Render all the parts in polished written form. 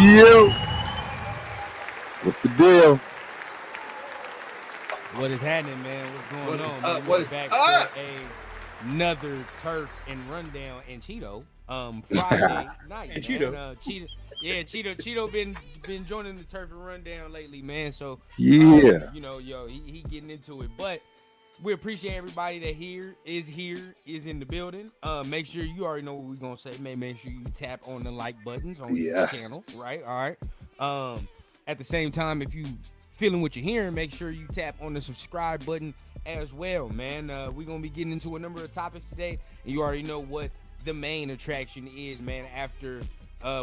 Yo. What's the deal? What is happening, man? What's going on, man? What is back up? for another turf and rundown and Cheeto. Friday night, And man. Cheeto. Cheeto been joining the turf and rundown lately, man. So Yeah. he getting into it, but we appreciate everybody that is in the building. Make sure you already know what we're gonna say. Make sure you tap on the like buttons on the channel, right? All right. At the same time, if you feeling what you're hearing, make sure you tap on the subscribe button as well, man. We're gonna be getting into a number of topics today, and you already know what the main attraction is, man. After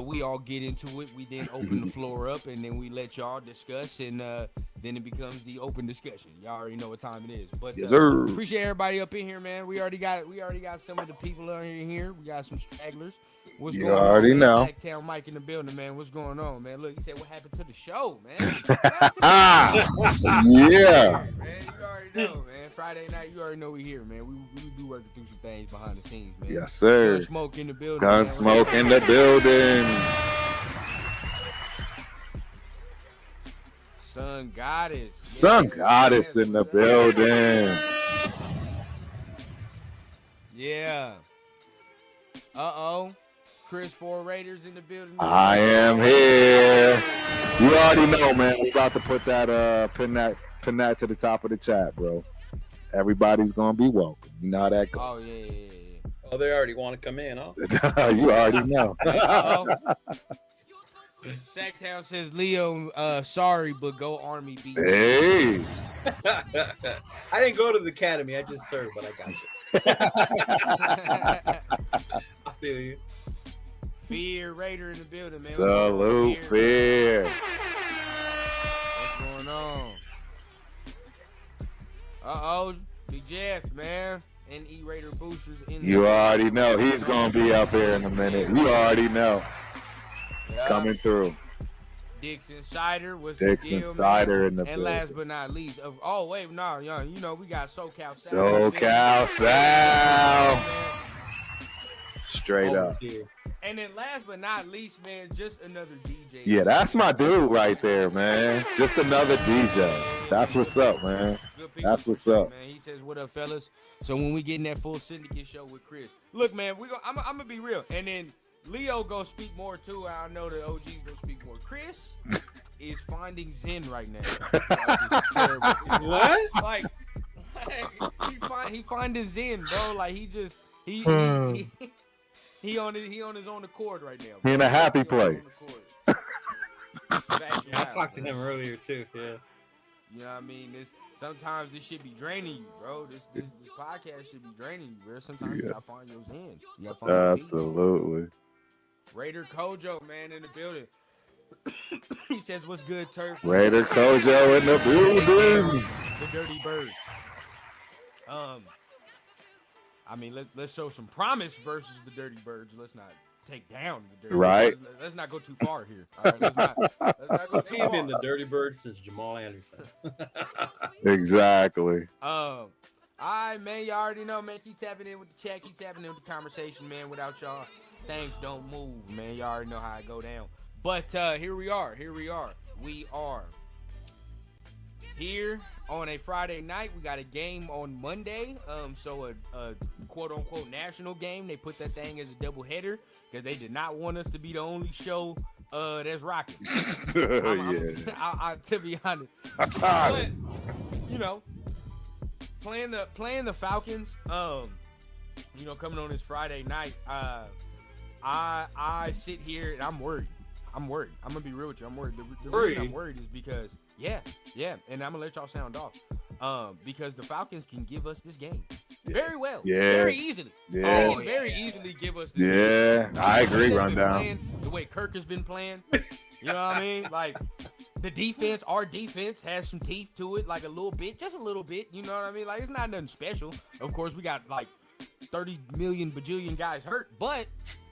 we all get into it, we then open the floor up, and then we let y'all discuss, and then it becomes the open discussion. Y'all already know what time it is. But Yes, sir. appreciate everybody up in here, man. We already got some of the people on here. We got some stragglers. What's You going on? already know. Sacktown Mike in the building, man. What's going on, man? Look, he said, what happened to the show, man? Yeah. Man, you already know, man. Friday night, you already know we here, man. We be working through some things behind the scenes, man. Yes, sir. Gun smoke in the building. Gun man. smoke in the building. Sun Goddess. Sun Yeah, Goddess man. in the building. Yeah. Chris 4 Raiders in the building. I am here. You already know, man. We about to put that pin that to the top of the chat, bro. Everybody's gonna be welcome. You know how that goes. Oh, yeah. Oh, they already want to come in, huh? You already know. Sacktown says, Leo, sorry, but go Army beat. Hey. I didn't go to the academy. I just served, but I got you. I feel you. Fear Raider in the building, man. Salute, fear. What's going on? Big Jeff, man. NE Raider boosters in the You already know. He's gonna be up here in a minute. You already know. Yeah. Coming through. Dixon Cider was Dixon Cider in the and building. last but not least, we got SoCal SoCal Sal. Straight up. Here. And then last but not least, man, just another DJ. Yeah, that's my dude right there, man. Just another DJ. That's what's up, man. Good people. That's what's up. Man, he says, "What up, fellas?" So when we get in that full syndicate show with Chris, look, man, I'm gonna be real, and then Leo gonna speak more too. I know the OG's gonna speak more. Chris is finding Zen right now. What? Like he find his Zen, bro. Like he on his own accord right now. He in a happy place. I talked to him earlier too. Yeah. You know what I mean? Sometimes this should be draining you, bro. This podcast should be draining you, bro. Sometimes you gotta find your Zen. You gotta find your beat. Absolutely. Raider Kojo, man, in the building. He says, "What's good, turf?" Raider Kojo in the building. The Dirty Bird. I mean, let's show some promise versus the Dirty Birds. Let's not take down the Dirty Right. Birds. Let's not go too far here. All right, let's not go too He ain't far. been the Dirty Bird since Jamal Anderson. Exactly. All right, man. You already know, man. Keep tapping in with the chat. Keep tapping in with the conversation, man. Without y'all, things don't move, man. You already know how it go down. But here we are. We are here on a Friday night. We got a game on Monday. So a quote unquote national game. They put that thing as a double header because they did not want us to be the only show that's rocking. To be honest. But, you know, playing the Falcons, coming on this Friday night, I sit here and I'm worried. I'm gonna be real with you. I'm worried. The reason I'm worried is because yeah, and I'm gonna let y'all sound off. Because the Falcons can give us this game very well, very easily. Yeah. They can very easily give us this game. I agree, Rundown. The way Kirk has been playing, you know what I mean? Like our defense has some teeth to it, like just a little bit. You know what I mean? Like it's not nothing special. Of course, we got like 30 million bajillion guys hurt, but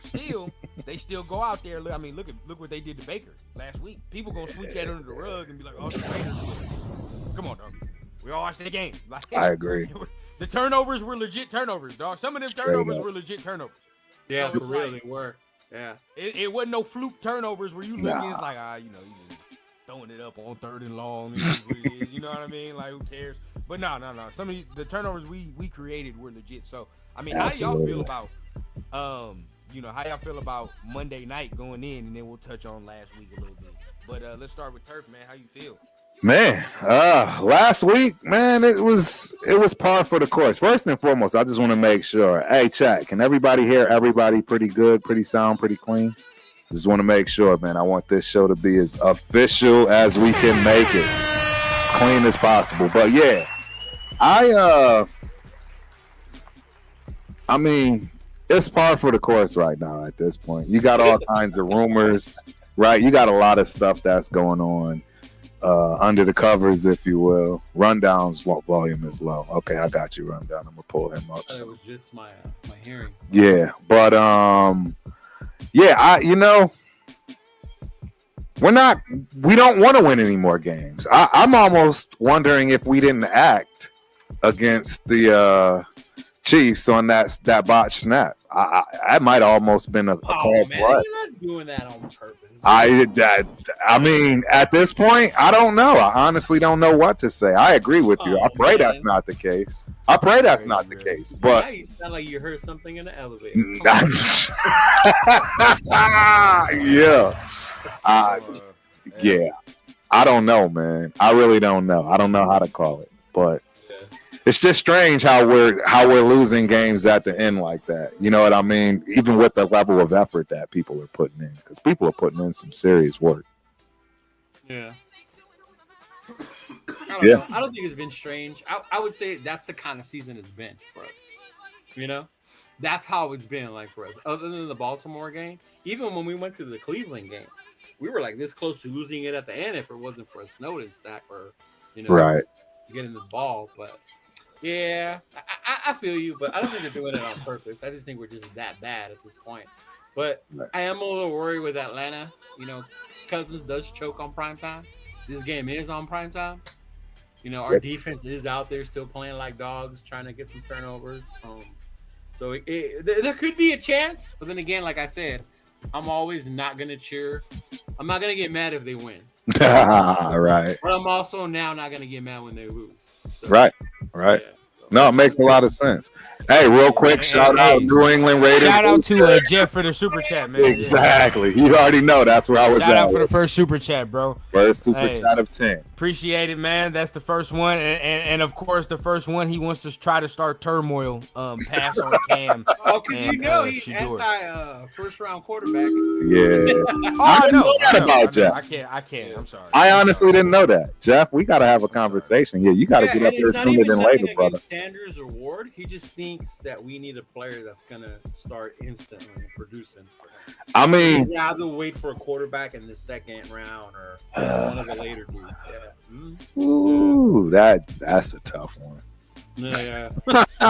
still, they still go out there. I mean, look what they did to Baker last week. People gonna sweep that under the rug and be like, "Oh, the Raiders." Come on, dog. We all watched the game. Like, I agree. The turnovers were legit turnovers, dog. Some of them turnovers were legit turnovers. Yeah, So for real, they were. Yeah. It wasn't no fluke turnovers where you look and it's like, you just throwing it up on 3rd and long. It is what it is. You know what I mean? Like, who cares? But no. Some of the turnovers we created were legit. So, I mean, how do y'all feel about, how y'all feel about Monday night going in, and then we'll touch on last week a little bit. But let's start with Turf, man. How you feel? Man, last week, man, it was par for the course. First and foremost, I just want to make sure. Hey, chat, can everybody hear everybody pretty good, pretty sound, pretty clean? Just want to make sure, man. I want this show to be as official as we can make it, as clean as possible. But yeah, I mean, it's par for the course right now at this point. You got all kinds of rumors, right? You got a lot of stuff that's going on under the covers, if you will. Rundown's volume is low. Okay, I got you, Rundown. I'm gonna pull him up. It was just my hearing. Yeah, but we don't want to win any more games. I'm almost wondering if we didn't act against the Chiefs on that botched snap. I might have almost been a call play. You're not doing that on purpose. I mean, at this point, I don't know. I honestly don't know what to say. I agree with you. I pray that's not the case. But Now you sound like you heard something in the elevator. Yeah. I don't know, man. I really don't know. I don't know how to call it, but it's just strange how we're losing games at the end like that. You know what I mean? Even with the level of effort that people are putting in, because people are putting in some serious work. Yeah. I don't know. I don't think it's been strange. I would say that's the kind of season it's been for us. You know, that's how it's been like for us. Other than the Baltimore game, even when we went to the Cleveland game, we were like this close to losing it at the end if it wasn't for a Snowden stack or right getting the ball, but. Yeah, I feel you, but I don't think they're doing it on purpose. I just think we're just that bad at this point. But I am a little worried with Atlanta. Cousins does choke on primetime. This game is on primetime. Our defense is out there still playing like dogs, trying to get some turnovers. So there could be a chance. But then again, like I said, I'm always not going to cheer. I'm not going to get mad if they win. Right. But I'm also now not going to get mad when they lose. So, right. Yeah, so. No, it makes a lot of sense. Hey, real quick, shout out New England Raiders. Shout out to Jeff for the super chat, man. Exactly. You already know that's where I was at. Shout out for the first super chat, bro. First super chat of 10. Appreciate it, man. That's the first one. And of course, the first one, he wants to try to start turmoil, pass on Cam. Oh, because he's anti-first-round quarterback. Yeah. I didn't know that about Jeff. I can't. I'm sorry. I honestly didn't know that. Jeff, we got to have a conversation. Yeah, you got to get up there sooner than later, brother. Sanders or Ward, he just thinks that we need a player that's gonna start instantly producing for him. I mean, he'd rather wait for a quarterback in the second round or one of the later dudes. Yeah. Ooh, that's a tough one. Yeah.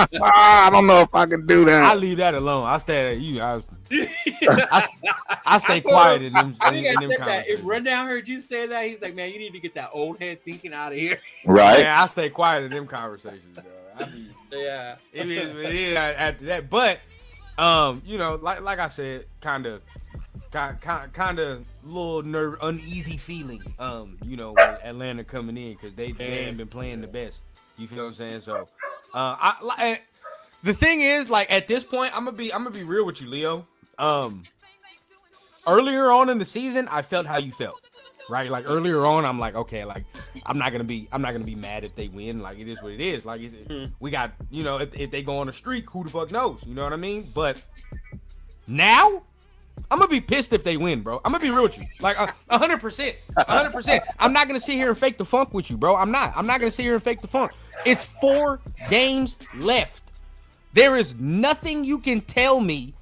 I don't know if I can do that. I leave that alone. I stay at you. I stay quiet in them. I think I said that. If Rundown heard you say that, he's like, "Man, you need to get that old head thinking out of here." Right? Yeah, I stay quiet in them conversations, bro. Yeah, it is after that, but like I said, kind of little uneasy feeling, with Atlanta coming in because they ain't been playing the best. You feel what I'm saying? So, the thing is, like at this point, I'm gonna be real with you, Leo. Earlier on in the season, I felt how you felt. Right, like earlier on, I'm like, okay, like I'm not gonna be mad if they win. Like it is what it is. Like we got, if they go on a streak, who the fuck knows? You know what I mean? But now, I'm gonna be pissed if they win, bro. I'm gonna be real with you, like 100%. I'm not gonna sit here and fake the funk with you, bro. I'm not gonna sit here and fake the funk. It's 4 games left. There is nothing you can tell me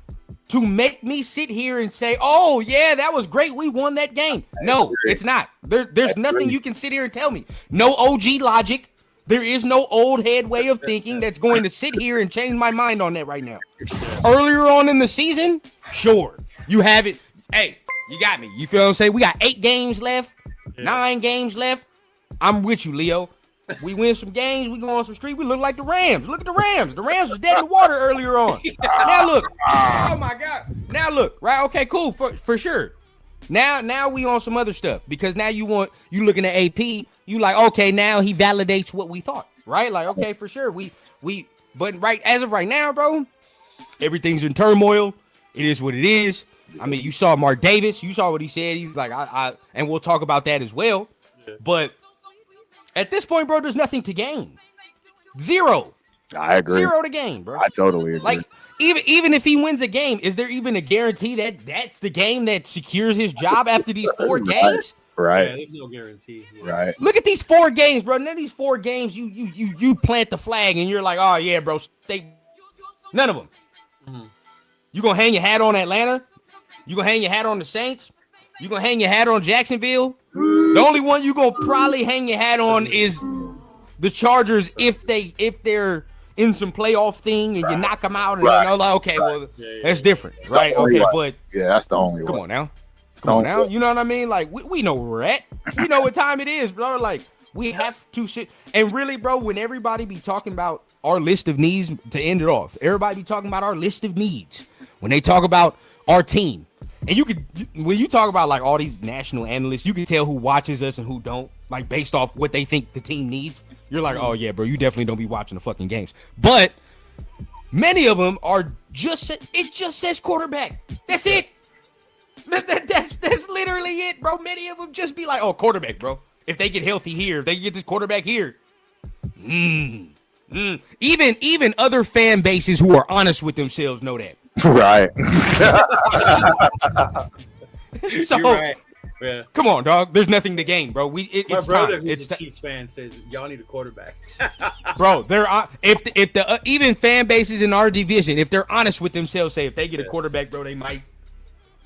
to make me sit here and say, oh, yeah, that was great. We won that game. No, it's not. There's nothing you can sit here and tell me. No OG logic. There is no old head way of thinking that's going to sit here and change my mind on that right now. Earlier on in the season, sure. You have it. Hey, you got me. You feel what I'm saying? We got 8 games left, 9 games left. I'm with you, Leo. We win some games. We go on some street. We look like the Rams. Look at the Rams. The Rams was dead in the water earlier on. Now look. Oh my God. Now look. Right. Okay. Cool. For sure. Now we on some other stuff because now you looking at AP. You like, okay, now he validates what we thought. Right. Like, okay, for sure. But right as of right now, bro, everything's in turmoil. It is what it is. I mean, you saw Mark Davis. You saw what he said. He's like, and we'll talk about that as well. Yeah. But at this point, bro, there's nothing to gain. Zero. I agree. Zero to gain, bro. I totally agree. Like, even if he wins a game, is there even a guarantee that that's the game that secures his job after these 4 games? Right. Yeah, there's no guarantee. Yeah. Right. Look at these 4 games, bro. None of these 4 games, you plant the flag and you're like, oh yeah, bro. None of them. Mm-hmm. You gonna hang your hat on Atlanta? You gonna hang your hat on the Saints? You gonna hang your hat on Jacksonville? The only one you gonna probably hang your hat on is the Chargers if they're in some playoff thing and you knock them out and you're like, okay, well, that's different, right? Okay, but that's the only one. Come on now. Come on now. You know what I mean? Like, we know where we're at. We know what time it is, bro. Like, we have to sit. And really, bro, when everybody be talking about our list of needs, to end it off, everybody be talking about our list of needs. When they talk about our team. And when you talk about, like, all these national analysts, you can tell who watches us and who don't, like, based off what they think the team needs. You're like, oh, yeah, bro, you definitely don't be watching the fucking games. But many of them are it just says quarterback. That's it. That's literally it, bro. Many of them just be like, oh, quarterback, bro. If they get healthy here, if they get this quarterback here. Even other fan bases who are honest with themselves know that. Right. So, you're right. Yeah. Come on, dog. There's nothing to gain, bro. My brother, who's a Chiefs fan, says y'all need a quarterback. Bro, if the even fan bases in our division, if they're honest with themselves, say if they get a quarterback, bro, they might.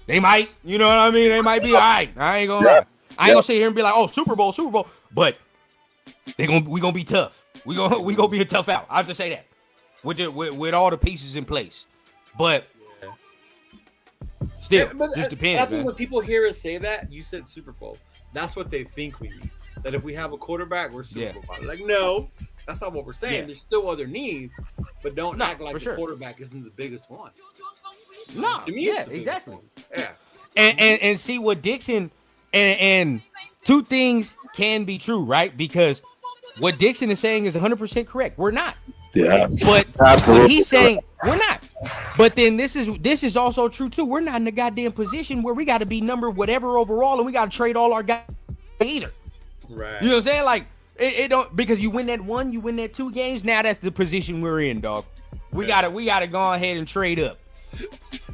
You know what I mean? They might be all right. I ain't gonna lie. I ain't gonna sit here and be like, oh, Super Bowl, but we gonna be tough. We gonna be a tough out. I'll just say that with all the pieces in place, but. Still, just depends. I think when people hear us say that, you said Super Bowl. That's what they think we need. That if we have a quarterback, we're Super Bowl. Like, no, that's not what we're saying. Yeah. There's still other needs, but don't act like the quarterback isn't the biggest one. No, to me, exactly. Yeah, and see what Dixon and 2 things can be true, right? Because what Dixon is saying is 100% correct. We're not. Yeah, but absolutely. He's saying we're not. But then this is also true too. We're not in the goddamn position where we got to be number whatever overall, and we got to trade all our guys either. Right. You know what I'm saying? Like it don't, because you win that 1, you win that 2 games. Now that's the position we're in, dog. We gotta go ahead and trade up.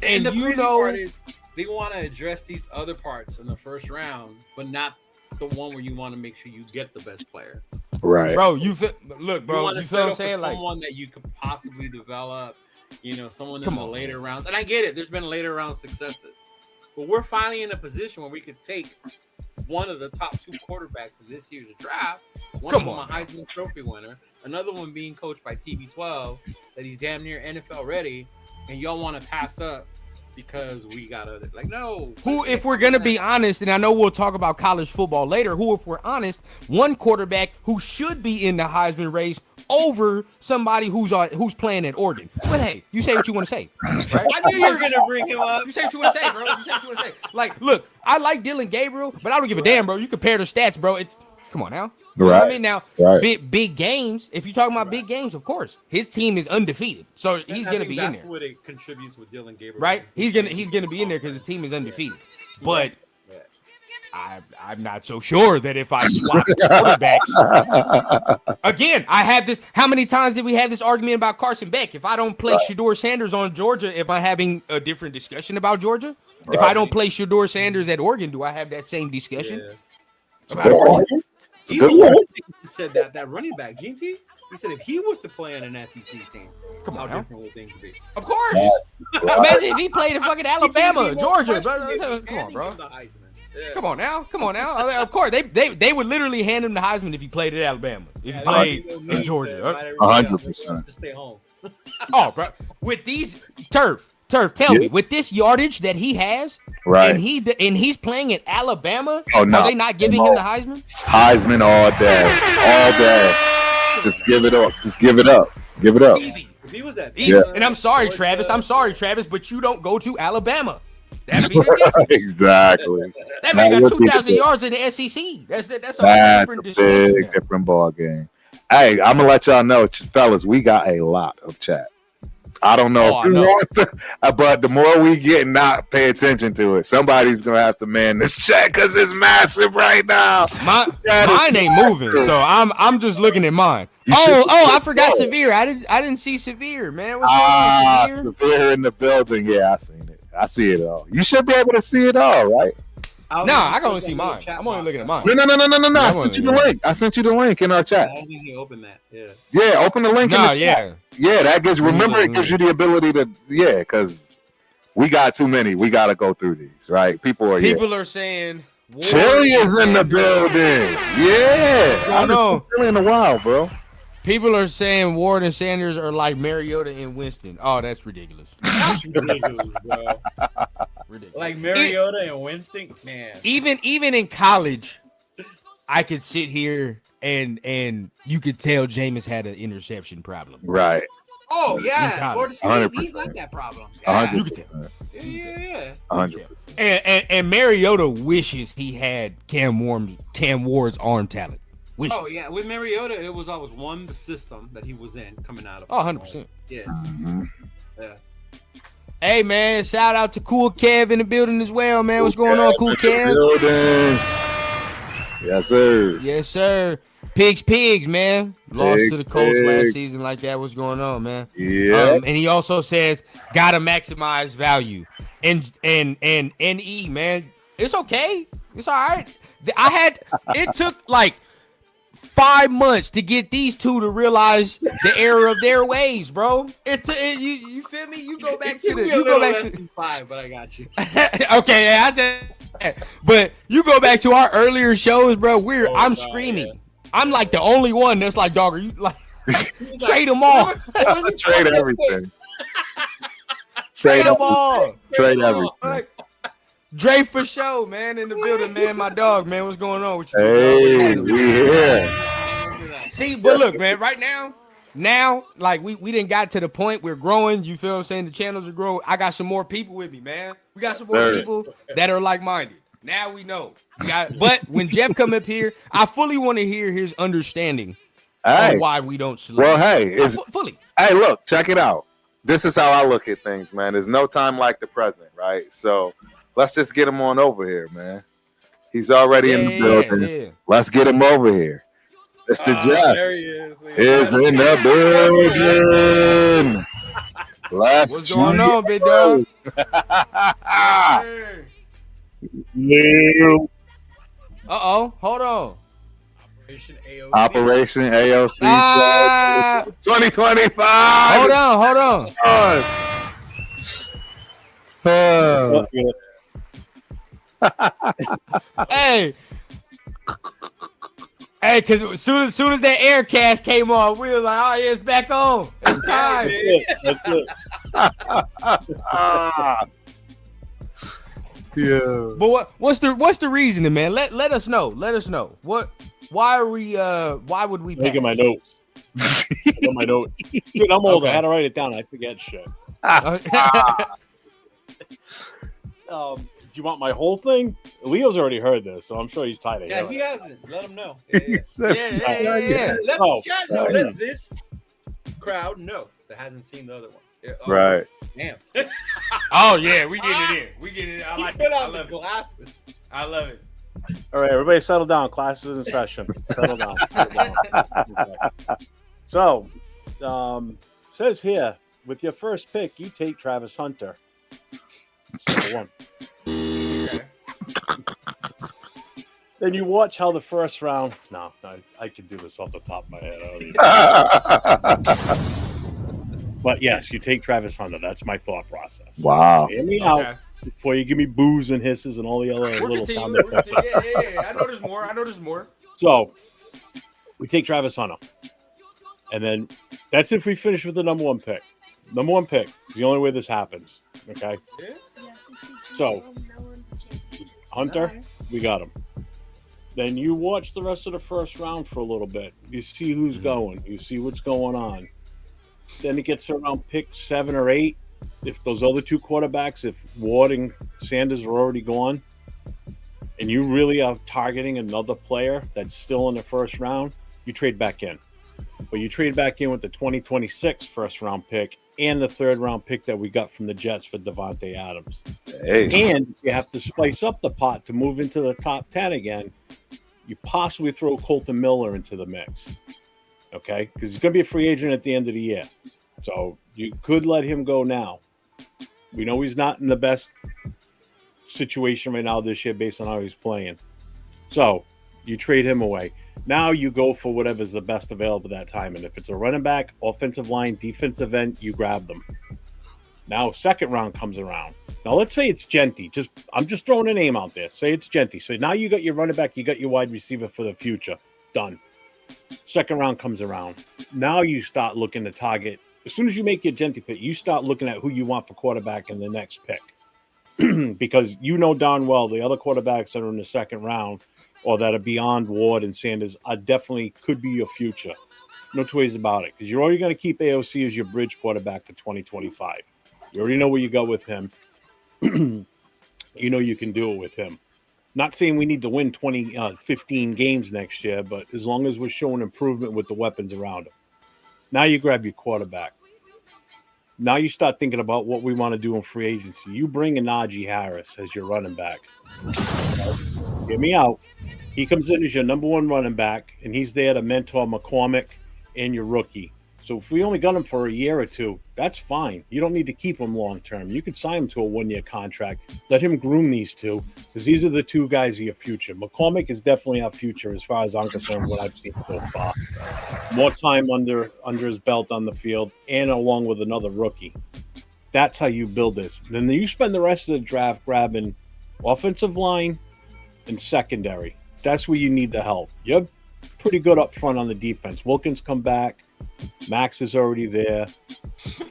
And the crazy part is they want to address these other parts in the first round, but not the one where you want to make sure you get the best player. Right, bro. You feel what I'm saying? Like someone that you could possibly develop, someone in the later rounds. And I get it. There's been later round successes, but we're finally in a position where we could take one of the top 2 quarterbacks of this year's draft. One of them a Heisman Trophy winner, another one being coached by TB12 that he's damn near NFL ready, and y'all want to pass up because we got other, like, no. Who, if we're gonna be honest, and I know we'll talk about college football later, who, if we're honest, one quarterback who should be in the Heisman race over somebody who's playing at Oregon. But hey, you say what you want to say, right? I knew you were gonna bring him up. You say what you want to say, bro. You say what you want to say. Like, look, I like Dylan Gabriel, but I don't give a damn, bro. You compare the stats, bro. It's come on now. You know what I mean? Now, big games. If you're talking about big games, of course, his team is undefeated, so he's gonna be in there. That's what it contributes with Dylan Gabriel, right? He's gonna be in there because his team is undefeated. But I'm not so sure that if I swap quarterbacks again, I had this. How many times did we have this argument about Carson Beck? If I don't play Shedeur Sanders on Georgia, am I having a different discussion about Georgia? If I don't play Shedeur Sanders at Oregon, do I have that same discussion about Oregon? He said that running back, GT, he said if he was to play on an SEC team, how different would things be? Of course. Imagine if he played in fucking Alabama, Georgia. Come on, bro. Yeah. Come on now. Of course, they would literally hand him the Heisman if he played at Alabama. If he played in Georgia. 100%. Stay home. Oh, bro. With these turf, Turf, tell me, with this yardage that he has, Right. and he's playing at Alabama, Oh, no. are they not giving him the Heisman? Heisman all day. All day. Just give it up. Just give it up. Give it up. Easy. If he was at Easy. And I'm sorry, Travis. But you don't go to Alabama. That'd be the difference. Exactly. That man got 2,000 yards in the SEC. That's a different discussion. different ball game. Hey, I'm gonna let y'all know, fellas. We got a lot of chat. I don't know if wants to, but the more we get and not pay attention to it, somebody's gonna have to man this chat because it's massive right now. Mine ain't moving, so I'm just looking at mine. I forgot Severe. I didn't see Severe, man. What's going on, Severe in the building. Yeah, I seen it. I see it all. You should be able to see it all, right? I can only see mine. I'm only looking at mine. No. I sent you the link. I sent you the link in our chat. I don't think you open that. Yeah. Yeah, open the link. Yeah, that gives. Remember, it gives you the ability to. Yeah, because we got too many. We got to go through these, right? People are saying. Chili is in the building. Yeah, I haven't seen Chili in a while, bro. People are saying Ward and Sanders are like Mariota and Winston. Oh, that's ridiculous. That's ridiculous, bro. Ridiculous. Like Mariota and Winston, man. Even in college, I could sit here and you could tell Jameis had an interception problem. Right. Oh yeah, Florida State, he's like that problem. Yeah. You could tell. Yeah. 100%. And Mariota wishes he had Cam Ward's arm talent. Oh yeah, with Mariota, it was always the system that he was in coming out of. Oh, 100%. Yeah. Mm-hmm. Yeah. Hey man, shout out to Cool Kev in the building as well, man. What's going on, Cool Kev? Yes, sir. Yes, sir. Pigs, man. Lost to the Colts last season like that. What's going on, man? Yeah. And he also says, gotta maximize value. And NE, man. It's okay. It's all right. It took like 5 months to get these two to realize the error of their ways, bro. You feel me? You go back to 5, but I got you. Okay, but you go back to our earlier shows, bro. I'm screaming. Yeah. I'm like the only one that's like, dog, are you like trade them all? Trade everything. Trade them all. Trade everything. Like, Dre for sure, man, in the building, man. My dog, man. What's going on with you? Hey, we here. See, but look, man, right now, like we didn't got to the point we're growing. You feel what I'm saying? The channels are growing. I got some more people with me, man. We got some more people that are like-minded. Now we know. But when Jeff come up here, I fully want to hear his understanding on why we don't select. Well, hey, fully. Hey, look, check it out. This is how I look at things, man. There's no time like the present, right? So let's just get him on over here, man. He's already in the building. Yeah. Let's get him over here. Mr. Jeff there he is in the building. What's going on, big dog? Uh-oh, hold on. Operation AOC 2025. Hold on. Hey, because as soon as that air cast came on, we were like, oh, yeah, it's back on. It's time. That's it. Yeah. But what's the reasoning, man? Let us know. Let us know. Why would we making my notes? My notes. Dude, I'm old. I had to write it down. I forget shit. Do you want my whole thing? Leo's already heard this, so I'm sure he's tired of hearing. Yeah, he hasn't. Let him know. Yeah. Let the chat know. Let this crowd know that hasn't seen the other ones. Right. Damn. Oh yeah, we getting it in. We getting it. I like it. I love the glasses. I love it. All right, everybody, settle down. Classes in session. Settle down. Okay. So, says here, with your first pick, you take Travis Hunter. One. Okay. Then you watch how the first round. No, I can do this off the top of my head. But yes, you take Travis Hunter. That's my thought process. Wow. Hear me out before you give me boos and hisses and all the other little sound effects. Yeah. I know there's more. So we take Travis Hunter. And then that's if we finish with the number one pick. Number one pick is the only way this happens. Okay. Yeah. So, Hunter, we got him. Then you watch the rest of the first round for a little bit. You see who's going. You see what's going on. Then it gets around pick 7 or 8. If those other two quarterbacks, if Ward and Sanders are already gone, and you really are targeting another player that's still in the first round, you trade back in. But you trade back in with the 2026 first round pick and the third round pick that we got from the Jets for Devontae Adams. Hey. And you have to spice up the pot to move into the top 10 again. You possibly throw Colton Miller into the mix. Okay? Because he's going to be a free agent at the end of the year. So you could let him go now. We know he's not in the best situation right now this year based on how he's playing. So you trade him away. Now you go for whatever's the best available at that time. And if it's a running back, offensive line, defensive end, you grab them. Now second round comes around. Now let's say it's Genty. I'm just throwing a name out there. Say it's Genty. So now you got your running back, you got your wide receiver for the future. Done. Second round comes around. Now you start looking to target. As soon as you make your Genty pick, you start looking at who you want for quarterback in the next pick. Because you know darn well the other quarterbacks that are in the second round or that are beyond Ward and Sanders are definitely could be your future. No two ways about it. Because you're already going to keep AOC as your bridge quarterback for 2025. You already know where you go with him. You know you can do it with him. Not saying we need to win 15 games next year, but as long as we're showing improvement with the weapons around him. Now you grab your quarterback. Now you start thinking about what we want to do in free agency. You bring in Najee Harris as your running back. Hear me out. He comes in as your number one running back, and he's there to mentor McCormick and your rookie. So if we only got him for a year or two, that's fine. You don't need to keep him long term. You could sign him to a one-year contract. Let him groom these two, because these are the two guys of your future. McCormick is definitely our future as far as I'm concerned, what I've seen so far. More time under his belt on the field, and along with another rookie. That's how you build this. Then you spend the rest of the draft grabbing offensive line and secondary. That's where you need the help. You're pretty good up front on the defense. Wilkins come back. Max is already there.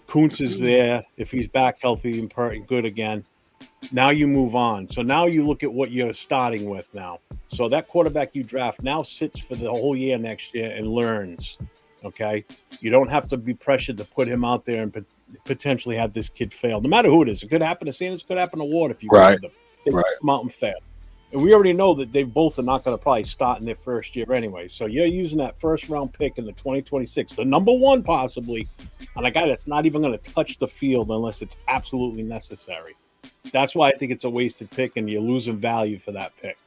Kuntz is there. If he's back healthy and good again. Now you move on. So now you look at what you're starting with now. So that quarterback you draft now sits for the whole year next year and learns. Okay? You don't have to be pressured to put him out there and potentially have this kid fail. No matter who it is. It could happen to Sanders. It could happen to Ward if you grab them. They come out and fail. And we already know that they both are not going to probably start in their first year anyway. So you're using that first round pick in the 2026, the number one possibly, on a guy that's not even going to touch the field unless it's absolutely necessary. That's why I think it's a wasted pick and you're losing value for that pick.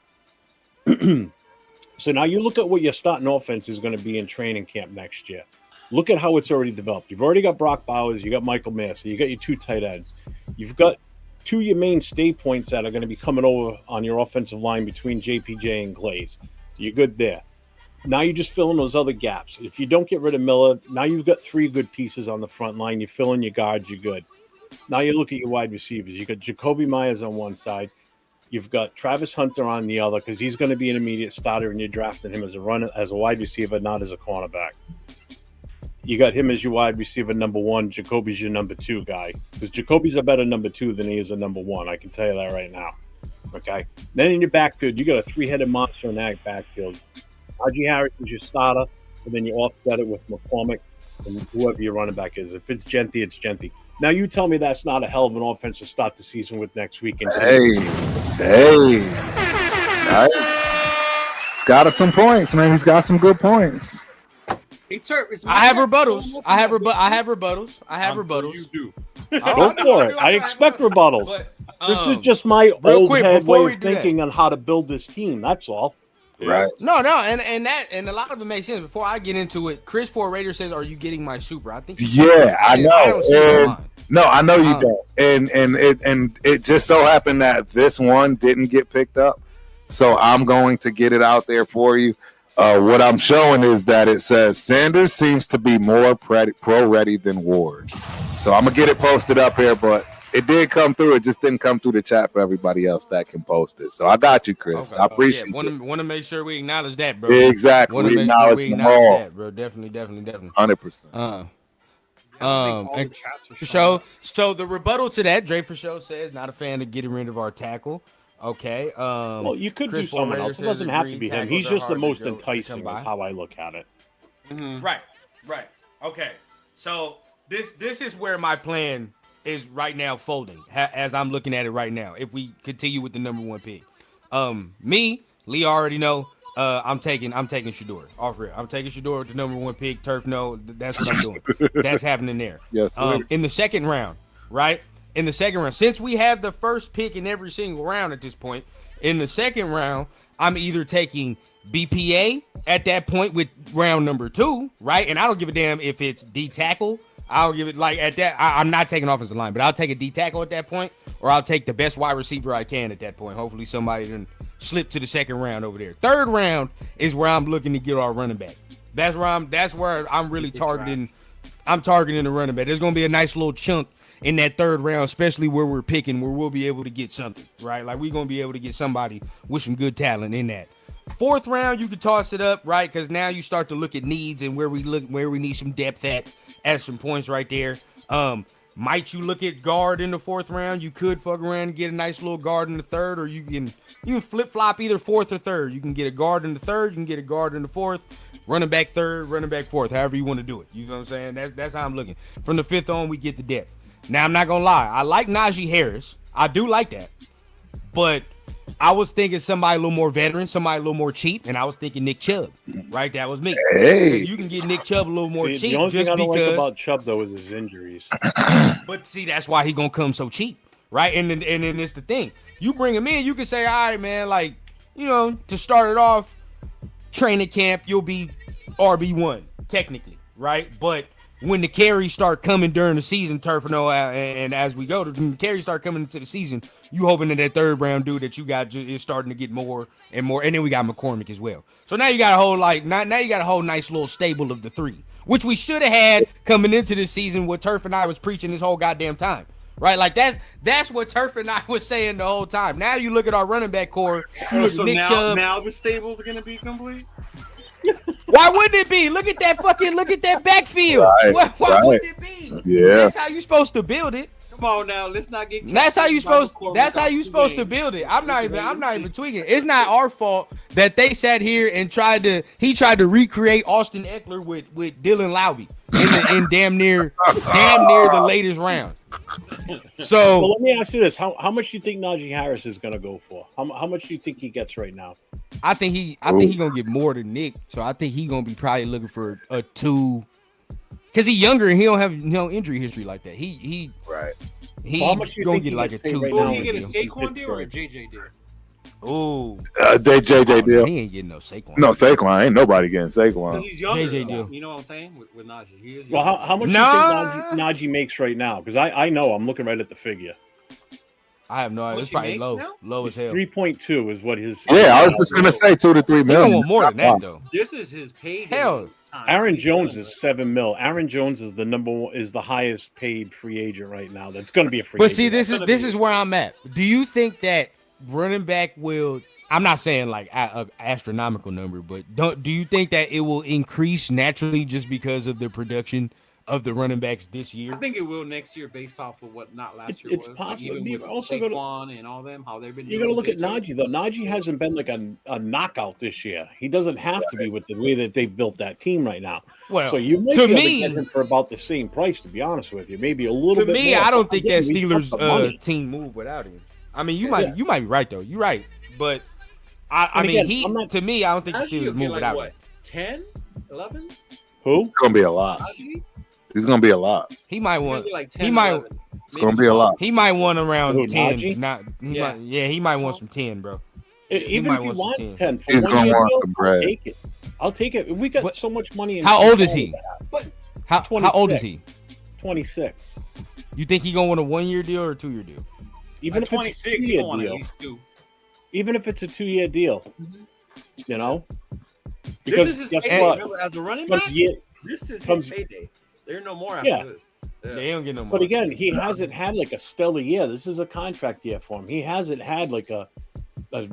So now you look at what your starting offense is going to be in training camp next year. Look at how it's already developed. You've already got Brock Bowers. You got Michael Mayer. You got your two tight ends. You've got two of your main stay points that are going to be coming over on your offensive line between JPJ and Glaze. So you're good there. Now you just fill in those other gaps. If you don't get rid of Miller, now you've got three good pieces on the front line. You fill in your guards, you're good. Now you look at your wide receivers. You got Jacoby Myers on one side. You've got Travis Hunter on the other because he's going to be an immediate starter, and you're drafting him as a wide receiver, not as a cornerback. You got him as your wide receiver number one. Jacoby's your number two guy. Because Jacoby's a better number two than he is a number one. I can tell you that right now. Okay? Then in your backfield, you got a three-headed monster in that backfield. Najee Harris is your starter, and then you offset it with McCormick and whoever your running back is. If it's Genty, it's Genty. Now you tell me that's not a hell of an offense to start the season with next week. Hey. Right. He's got some points, man. He's got some good points. I have rebuttals. I have rebuttals. You do. Go for it. I expect rebuttals. But, this is just my old head way of thinking on how to build this team. That's all. Right. No, and a lot of it makes sense. Before I get into it, Chris Ford Raider says, "Are you getting my super?" I think. Yeah, I know. I know you don't. And it just so happened that this one didn't get picked up, so I'm going to get it out there for you. What I'm showing is that it says Sanders seems to be more pro ready than Ward. So I'm gonna get it posted up here, but it did come through. It just didn't come through the chat for everybody else that can post it. So I got you, Chris. Okay. I appreciate it. Want to make sure we acknowledge that, bro. Exactly. We acknowledge them all. that, bro. Definitely. 100%. All the And chats are for showing sure. up. So the rebuttal to that, Dre for sure says not a fan of getting rid of our tackle. Okay. Well, you could Chris do someone Formaker else. It says doesn't have to agreed, be him. tackles He's are just the hard to most come enticing. Is by. how I look at it. Right. Okay. So this is where my plan is right now folding as I'm looking at it right now. If we continue with the number 1 pick, me, Lee already know. I'm taking Shador off rip. I'm taking Shador with the number 1 pick. Turf, no, that's what I'm doing. That's happening there. Yes, sir. In the second round, right? In the second round, since we have the first pick in every single round at this point, in the second round, I'm either taking BPA at that point with round number 2, right? And I don't give a damn if it's D tackle. I'll give it like at that. I'm not taking offensive line, but I'll take a D tackle at that point, or I'll take the best wide receiver I can at that point. Hopefully, somebody didn't slip to the second round over there. Third round is where I'm looking to get our running back. That's where I'm really targeting. I'm targeting the running back. There's gonna be a nice little chunk in that third round, especially where we're picking, where we'll be able to get something, right? Like we're gonna be able to get somebody with some good talent in that. Fourth round, you could toss it up, right? Because now you start to look at needs and where we need some depth at some points right there. Might you look at guard in the fourth round? You could fuck around and get a nice little guard in the third, or you can flip flop either fourth or third. You can get a guard in the third, you can get a guard in the fourth, running back third, running back fourth, however you want to do it. You know what I'm saying? That's how I'm looking. From the fifth on, we get the depth. Now I'm not gonna lie, I like Najee Harris. I do like that, but I was thinking somebody a little more veteran, somebody a little more cheap, and I was thinking Nick Chubb. Right, that was me. Hey, You can get Nick Chubb a little more cheap. The only just thing I don't because, like about Chubb though is his injuries. But see, that's why he gonna come so cheap, right? And then it's the thing. You bring him in, you can say, all right, man, like, you know, to start it off, training camp, you'll be RB1, technically, right? But when the carries start coming during the season, and as we go, when the carries start coming into the season, you hoping that third round dude that you got is starting to get more and more. And then we got McCormick as well. So now you got a whole now you got a whole nice little stable of the 3, which we should have had coming into this season. What Turf and I was preaching this whole goddamn time, right? Like that's what Turf and I was saying the whole time. Now you look at our running back core. You look at Nick Chubb. Now the stable's gonna be complete. Why wouldn't it be? Look at that backfield. Right, Why wouldn't it be? Yeah. That's how you supposed to build it. Come on now, let's not get. That's how you supposed to build it. I'm not even tweaking. It's not our fault that they sat here and tried to recreate Austin Eckler with Dylan Lowry in damn near the latest round. So let me ask you this: How much do you think Najee Harris is going to go for? How much do you think he gets right now? I think he gonna get more than Nick. So I think he gonna be probably looking for a 2, because he's younger and he don't have no injury history like that. He How much do you gonna think get he like gets a paid 2. right Will now he in get a Pittsburgh? Saquon deal or a JJ deal? Ooh, JJ deal. He ain't getting no Saquon. No, Saquon. Ain't nobody getting Saquon. Because he's younger. JJ deal. You know what I'm saying with Najee? He is Well, younger. how much do you think Najee makes right now? Because I know I'm looking right at the figure. I have no idea. What It's he probably makes low, now? low as hell. 3.2 is what his. Yeah, I was just gonna say 2 to 3 He million. gonna want more than that though. This is his payday. Hell, Aaron Jones is $7 million. Aaron Jones is the highest paid free agent right now. That's going to be a free. But agent. see, this is where I'm at. Do you think that running back will? I'm not saying like an astronomical number, but do you think that it will increase naturally just because of the production of the running backs this year? I think it will next year based off of what not last year It's was. possible. Even You with also Saquon and all them, how they've been. You got to look at JJ. Najee though. Najee hasn't been like a knockout this year. He doesn't have to be with the way that they've built that team right now. Well, So you might to be able me- to get him for about the same price. To be honest with you, maybe a little To bit. me, more. I don't think that Again, we Steelers got the money. team move without him. I mean, you Yeah. might be right though. You're right, but I And mean, again, I'm not- to me, I don't think the Najee will Steelers get move like without what? him. 10, 11? Who? It's gonna be a lot. Najee? It's gonna be a lot. He might It's gonna want. be like 10, He might. 11. It's gonna be a lot. He might want around Who, 10. Najee? Not. Yeah. He might want some 10, bro. Even might if he want some wants 10. 10, for He's 1 gonna year want deal, some bread. I'll take it. I'll take it. We got But- so much money. In How old is he? But How old is he? 26. You think he gonna want a 1-year deal or a 2-year deal? Even at if it's a 26, you 2-year don't want at deal. least 2. Even if it's a 2-year deal, you know. This is his guess payday. what? Remember, as a running Comes back, year- this is comes- his payday. There's no more after Yeah. this. They don't get no more. But again, he hasn't had like a stellar year. This is a contract year for him. He hasn't had like a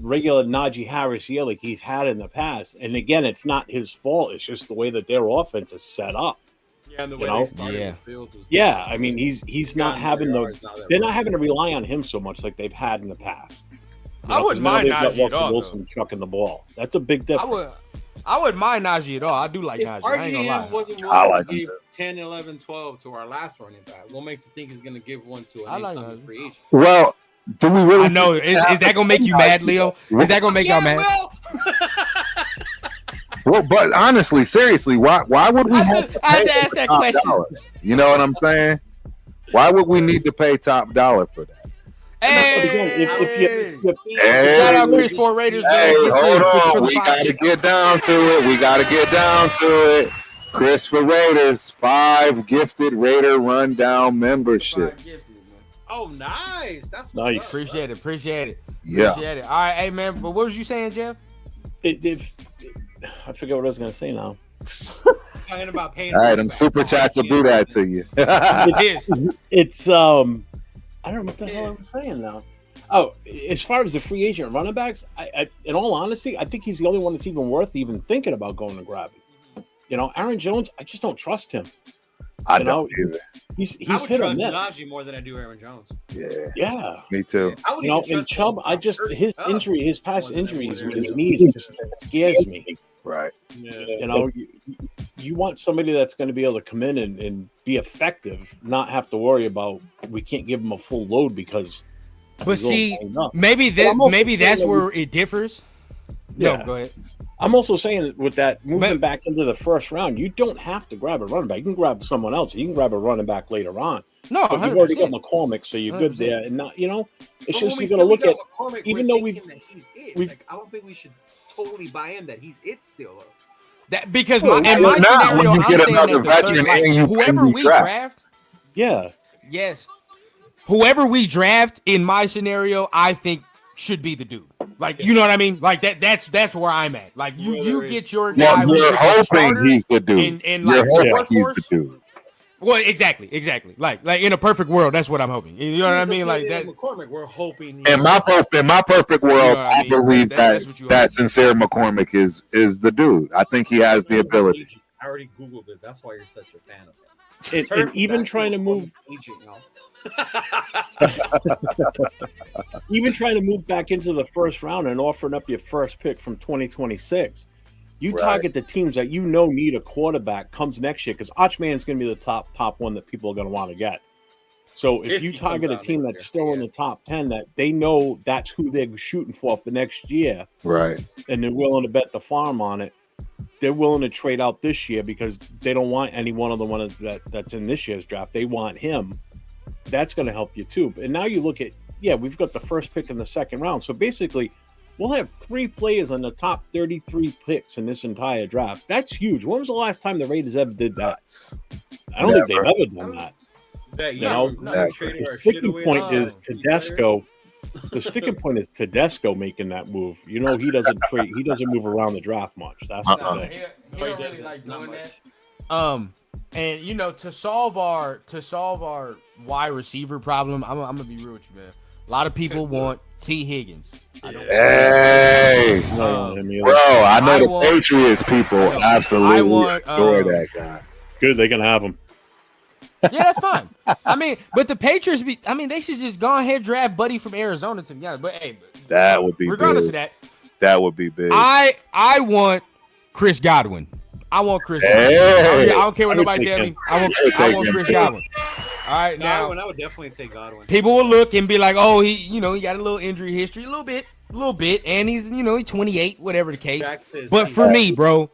regular Najee Harris year like he's had in the past. And again, it's not his fault. It's just the way that their offense is set up. Yeah, and the You way know? they started Yeah. the Fields was Yeah, I mean, he's not gotten having more the. yards now that They're we're- not having to rely on him so much like they've had in the past. You I know, 'cause wouldn't now mind they've got Najee at Russell all, Wilson chucking the ball. That's a big difference. I wouldn't mind Najee at all. I do like If Najee. I ain't gonna lie. RGM wasn't I one like that him gave too. 10, 11, 12 to our last running back, what makes you think he's going to give one to I an like incoming Najee. free agent? Well, do we really? I know. Is that gonna make you mad, Leo? Is that gonna make y'all mad? Well, but honestly, seriously, why would we have to I had pay to ask that top question. dollar? You know what I'm saying? Why would we need to pay top dollar for that? Hey, Hey. shout out Chris for Raiders. Hey, hold on. the We got to podcast. get down to it. We got to get down to it. Chris for Raiders, 5 gifted Raider Rundown memberships. Oh, nice. That's what's Nice. up, Appreciate it. Yeah. Appreciate it. All right, hey man. But what was you saying, Jeff? I forget what I was going to say now. Talking about paying. All right, them super chats will do that to you. It's I don't know what the hell I was saying now. Oh, as far as the free agent running backs, I in all honesty, I think he's the only one that's even worth even thinking about going to grab it. You know, Aaron Jones, I just don't trust him. I You don't know, either. He's I would hit or trust miss. Najee more than I do Aaron Jones. Yeah, Yeah. me too. I would You know, even and trust Chubb, him I just hurt his up injury, his more past than I would injuries Aaron with his Jones. knees just scares me. Right. Yeah. You know, you want somebody that's going to be able to come in and be effective, not have to worry about we can't give him a full load because. But he's all see, banged up. maybe But I'm also that's saying that where it differs. No, Yeah. go ahead. I'm also saying that with that moving But- back into the first round, you don't have to grab a running back. You can grab someone else. You can grab a running back later on. No, But you've already got 100%. McCormick, so you're good 100%. there. And not, you know, it's But just when we you say got to we look got at. McCormick, even we're though thinking that he's it. we've- Like, I don't think we should totally buy in that he's it still. Though. That because Well, in why my not when scenario, you I'm get saying another that the third, veteran and you whoever can we draft? draft, Yeah, yes, whoever we draft in my scenario, I think should be the dude. Like, you know what I mean? Like that's where I'm at. Like you Whether get your Well, guy who's you're the hoping starter he's the dude. and You're like hoping he's workhorse. the dude. Well, exactly. Like in a perfect world, that's what I'm hoping. You know what I mean? Like that. McCormick, we're hoping. In my perfect world, You know what I I mean? believe That's what you that hope. sincere McCormick is the dude. I think he has the ability. I already Googled it. That's why you're such a fan of and him. Turn even back trying to move, McCormick's agent, y'all. even trying to move back into the first round and offering up your first pick from 2026. You Right. target the teams that you know need a quarterback comes next year because Archman's going to be the top one that people are going to want to get. So if If you he target a comes out team next that's year, still in yeah. the top 10 that they know that's who they're shooting for next year, Right. and they're willing to bet the farm on it, they're willing to trade out this year because they don't want any one of the ones that's in this year's draft. They want him. That's going to help you too. And now you look at, we've got the first pick in the second round. So basically, we'll have 3 players in the top 33 picks in this entire draft. That's huge. When was the last time the Raiders ever did that? I don't think they've Never. ever done that. That You know, never. traded The our shit sticking away point on is key players. Tedesco. The sticking point is Tedesco making that move. You know, he doesn't trade. He doesn't move around the draft much. That's Uh-uh. the thing. He No, he don't really doesn't. like Not doing much. that. And you know, to solve our wide receiver problem, I'm gonna be real with you, man. A lot of people want T. Higgins. I don't Hey, No, I mean, bro, I know I the want- Patriots people I know. absolutely I want, adore that guy. good. They can have him. Yeah, that's fine. I mean, but the Patriots they should just go ahead and draft Buddy from Arizona, to be honest. But hey, That would be regardless big. of that, That would be big. I want Chris Godwin. I want Chris Godwin. Hey. I don't care what I would nobody take tell him. me. I want take him Chris too. Godwin. All right, now Godwin, I would definitely take Godwin. people will look and be like, "Oh, he got a little injury history, a little bit, and he's 28, whatever the case." Jack says But he- for me, bro,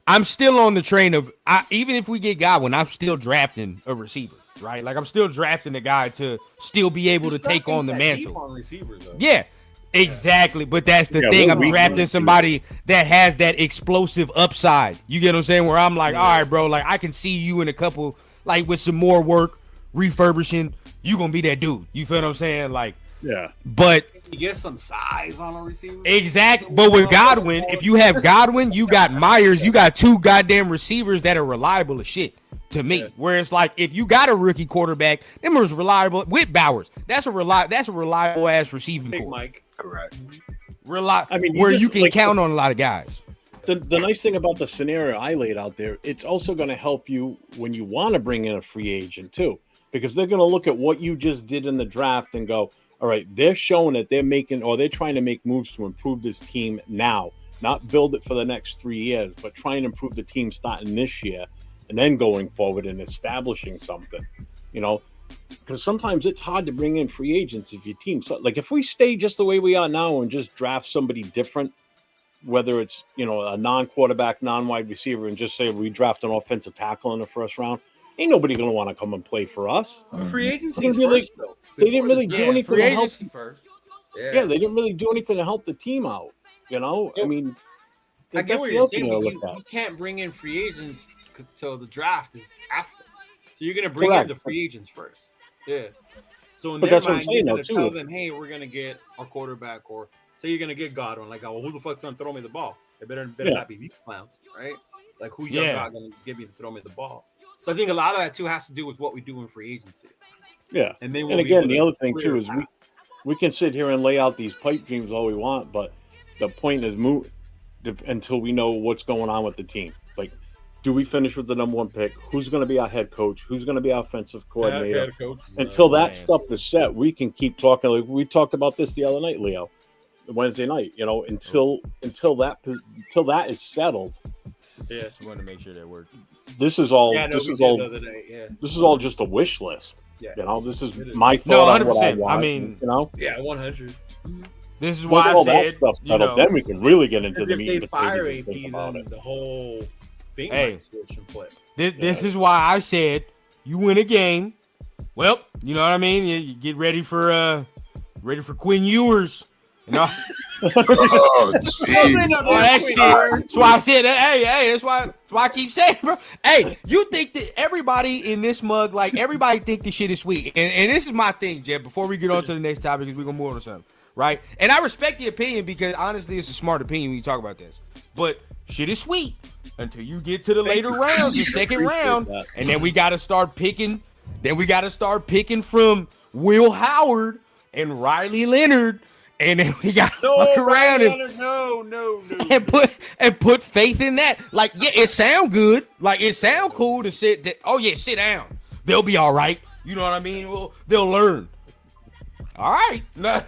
I'm still on the train of even if we get Godwin, I'm still drafting a receiver, right? Like I'm still drafting a guy to still be able to He's take on the drafting that deep mantle. on receivers, though. Yeah, exactly. But that's the Yeah, thing. we're I'm weak drafting on somebody that has that explosive upside. You get what I'm saying? Where I'm like, all right, bro, like I can see you in a couple, like with some more work, refurbishing, you gonna be that dude. You feel what I'm saying? Like, Yeah. but You get some size on a receiver. exactly. But with Godwin, if you have Godwin, you got Myers, you got 2 goddamn receivers that are reliable as shit to me. Yeah. Where it's like if you got a rookie quarterback, them was reliable with Bowers. That's a reliable ass receiving Big core. Mike. Correct. I mean, where just, you can like, count on a lot of guys. the nice thing about the scenario I laid out there, it's also going to help you when you want to bring in a free agent too, because they're going to look at what you just did in the draft and go, all right, they're showing that they're making or they're trying to make moves to improve this team now, not build it for the next 3 years, but try and improve the team starting this year and then going forward and establishing something, you know, because sometimes it's hard to bring in free agents if your team. So, like if we stay just the way we are now and just draft somebody different, whether it's, you know, a non-quarterback, non-wide receiver, and just say we draft an offensive tackle in the first round, ain't nobody going to want to come and play for us. Free agency It's gonna be first, though. They didn't really do anything free to help. agency first. Yeah, they didn't really do anything to help the team out. You know, I mean, I get that's what the you're other saying, thing I but look you at. can't bring in free agents until the draft is after. So you're going to bring Correct. in the free agents first. Yeah. So in But their that's what I'm mind, saying, you're though, going to too. tell them, hey, we're going to get our quarterback, or say you're going to get Godwin. Like, oh, who the fuck's going to throw me the ball? It better Yeah. not be these clowns, right? Like, who you're Yeah. not going to give me to throw me the ball? So I think a lot of that, too, has to do with what we do in free agency. Yeah. And then And again, the other thing too is we can sit here and lay out these pipe dreams all we want, but the point is until we know what's going on with the team. Like, do we finish with the number one pick? Who's going to be our head coach? Who's going to be our offensive coordinator? Until that stuff is set, we can keep talking. Like we talked about this the other night, Leo, Wednesday night. You know, until that is settled. Yeah. Just want to make sure that works. This is all. Yeah, no, this we is did all. the other day. Yeah. This is all just a wish list. Yeah. You know, this is It is. my No, thought on what I 100%. want. I mean, you know, Yeah, 100. This is once why I all that said, stuff you settled, know, then we can really get into Because the if meat they and fire potatoes and AP, think about then it. the whole thing Hey. might switch and flip. this is why I said you win a game. Well, you know what I mean. You get ready for Quinn Ewers. You know, Oh, jeez. all that shit. That's why I said, hey, that's why I keep saying, bro. Hey, you think that everybody in this mug, like everybody think this shit is sweet. And this is my thing, Jeb, before we get on to the next topic, because we're gonna move on to something. Right? And I respect the opinion because honestly it's a smart opinion when you talk about this. But shit is sweet until you get to the later rounds, the second round, and then we gotta start picking. Then we gotta start picking from Will Howard and Riley Leonard. And then we got to fuck around and put faith in that. Like, yeah, it sound good. Like, it sound cool to sit down. They'll be all right. You know what I mean? Well, they'll learn. All right. Like,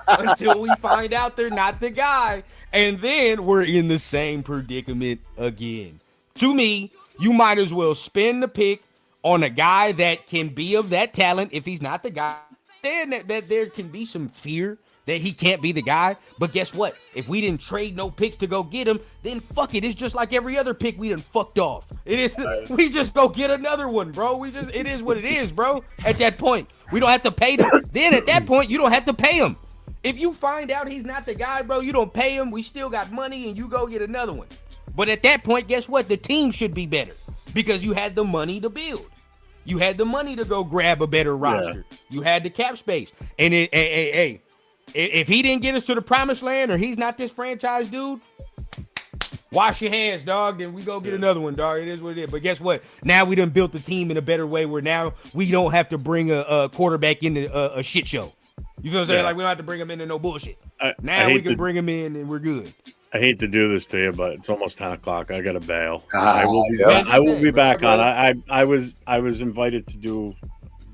until we find out they're not the guy. And then we're in the same predicament again. To me, you might as well spend the pick on a guy that can be of that talent if he's not the guy. Then that there can be some fear that he can't be the guy. But guess what? If we didn't trade no picks to go get him, then fuck it. It's just like every other pick we done fucked off. It is. We just go get another one, bro. It is what it is, bro. At that point, we don't have to pay them. Then at that point, you don't have to pay him. If you find out he's not the guy, bro, you don't pay him. We still got money and you go get another one. But at that point, guess what? The team should be better because you had the money to build. You had the money to go grab a better roster. Yeah. You had the cap space. And if he didn't get us to the promised land or he's not this franchise dude, wash your hands, dog. Then we go get another one, dog. It is what it is. But guess what? Now we done built the team in a better way where now we don't have to bring a quarterback into a shit show. You know what I'm saying? Yeah. Like we don't have to bring him into no bullshit. Now we can bring him in and we're good. I hate to do this to you, but it's almost 10 o'clock. I got to bail. I will be back on. I was invited to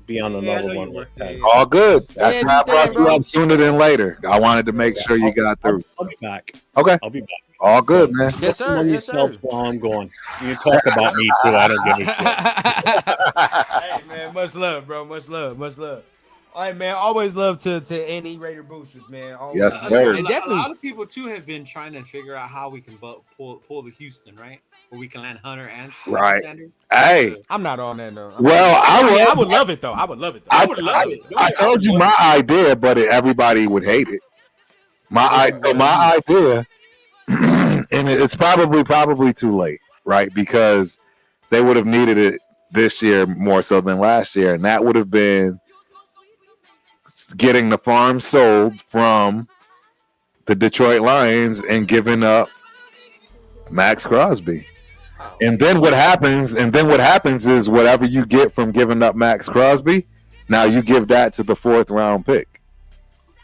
be on another one. All good. That's why I brought you up sooner than later. I wanted to make sure you got through. I'll be back. Okay. I'll be back. All good, man. Yes, sir. Yes, sir. While I'm going. You talk about me too. I don't give a shit. Hey, man. Much love, bro. Much love. Much love. All right, man. Always love to any Raider boosters, man. Always. Yes, sir. And definitely, a lot of people too have been trying to figure out how we can pull the Houston, right? Where we can land Hunter and right. Sanders. Hey, I'm not on that though. Well, I would love it though. I would love it. I I told you my idea, but everybody would hate it. My idea, and it's probably too late, right? Because they would have needed it this year more so than last year, and that would have been getting the farm sold from the Detroit Lions and giving up Max Crosby. And then what happens is whatever you get from giving up Max Crosby, now you give that to the 4th round pick.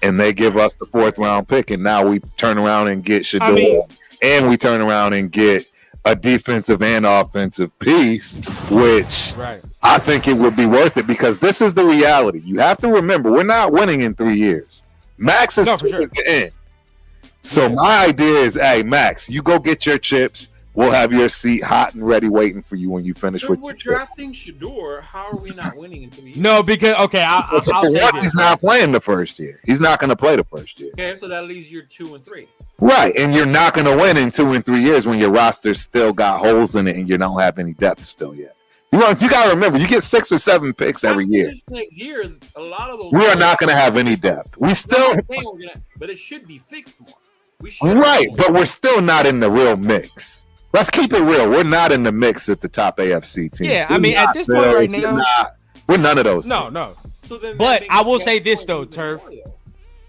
And they give us the 4th round pick, and now we turn around and get Shador and we turn around and get a defensive and offensive piece, which I think it would be worth it because this is the reality. You have to remember, we're not winning in 3 years. Max is towards the end. So my idea is, hey, Max, you go get your chips. We'll have your seat hot and ready waiting for you when you finish with your chips. If we're drafting Shador, how are we not winning in 3 years? No, because, okay, I'll say this. He's not playing the first year. He's not going to play the first year. Okay, so that leaves year 2 and 3. Right, and you're not going to win in 2 and 3 years when your roster still got holes in it and you don't have any depth still yet. You got to remember, you get 6 or 7 picks every year. Next year, a lot of those. We are not going to have any depth. We still, but it should be fixed more. Right, but we're still not in the real mix. Let's keep it real. We're not in the mix at the top AFC team. Yeah, I mean, at this point right now, we're none of those. No. So but I will say this though, Turf,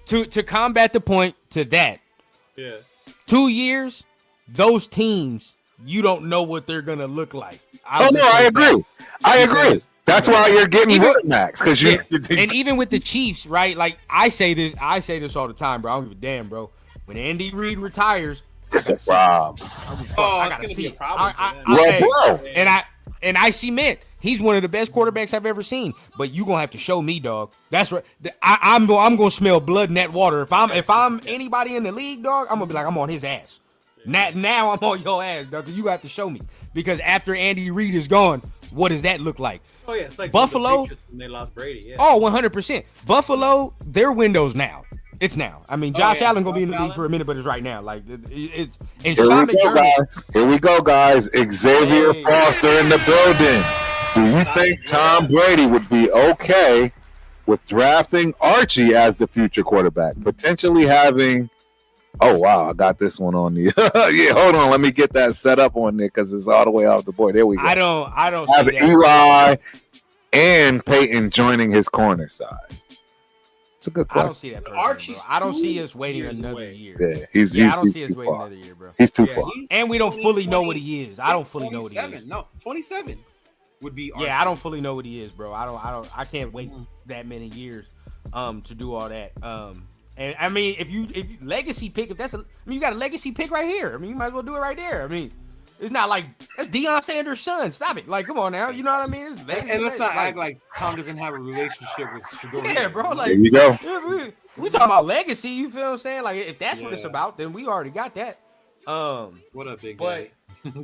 to combat the point to that. Yeah. 2 years, those teams, you don't know what they're gonna look like. I agree. I agree. That's why you're getting rid of Max because you. And even with the Chiefs, right? Like I say this all the time, bro. I don't give a damn, bro. When Andy Reid retires, it's a problem. I gotta see it. And I cement he's one of the best quarterbacks I've ever seen. But you gonna have to show me, dog. That's right. I'm gonna smell blood in that water. If I'm anybody in the league, dog, I'm gonna be like I'm on his ass. Now I'm on your ass, dog. You have to show me because after Andy Reid is gone, what does that look like? Oh yeah, it's like Buffalo. When they lost Brady. Yeah. Oh, 100%. Buffalo, their window's now. It's now. I mean, Josh Allen gonna be in the league for a minute, but it's right now. Like it's. And Sean McDermott. Here we go, guys. Xavier Foster in the building. Do you think Tom Brady would be okay with drafting Archie as the future quarterback, potentially having? Oh wow, I got this one on the. Yeah, hold on. Let me get that set up on there because it's all the way off the board. There we go. I don't have see that. Eli and Peyton joining his corner side. It's a good question. I don't see that. Archie, I don't see us waiting another year. Yeah, I don't see us waiting another year, bro. He's too far. And we don't fully know what he is. I don't fully know what he is. No, 27 would be. Archie. Yeah, I don't fully know what he is, bro. I can't wait that many years, to do all that. And I mean, if you legacy pick, you got a legacy pick right here. I mean, you might as well do it right there. I mean, it's not like that's Deion Sanders' son. Stop it. Like, come on now. You know what I mean? It's legacy. And let's not act like Tom doesn't have a relationship with Shador. Yeah, bro. Like, there you go. We talking about legacy. You feel what I'm saying? Like, if that's what it's about, then we already got that. What up, big guy?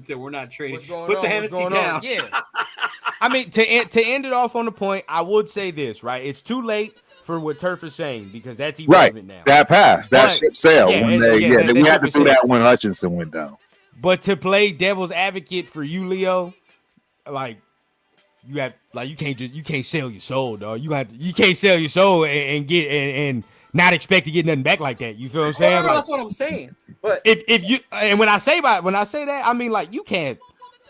So we're not trading. What's going Put on? the Hennessy down. Yeah. I mean, to end it off on the point, I would say this, right? It's too late for what Turf is saying because that's irrelevant now. That passed. That ship sailed. We had to do that when Hutchinson went down. But to play devil's advocate for you, Leo, like you can't sell your soul, dog. You can't sell your soul and not expect to get nothing back like that. You feel what I'm saying? That's what I'm saying. But if you and when I say that, I mean like you can't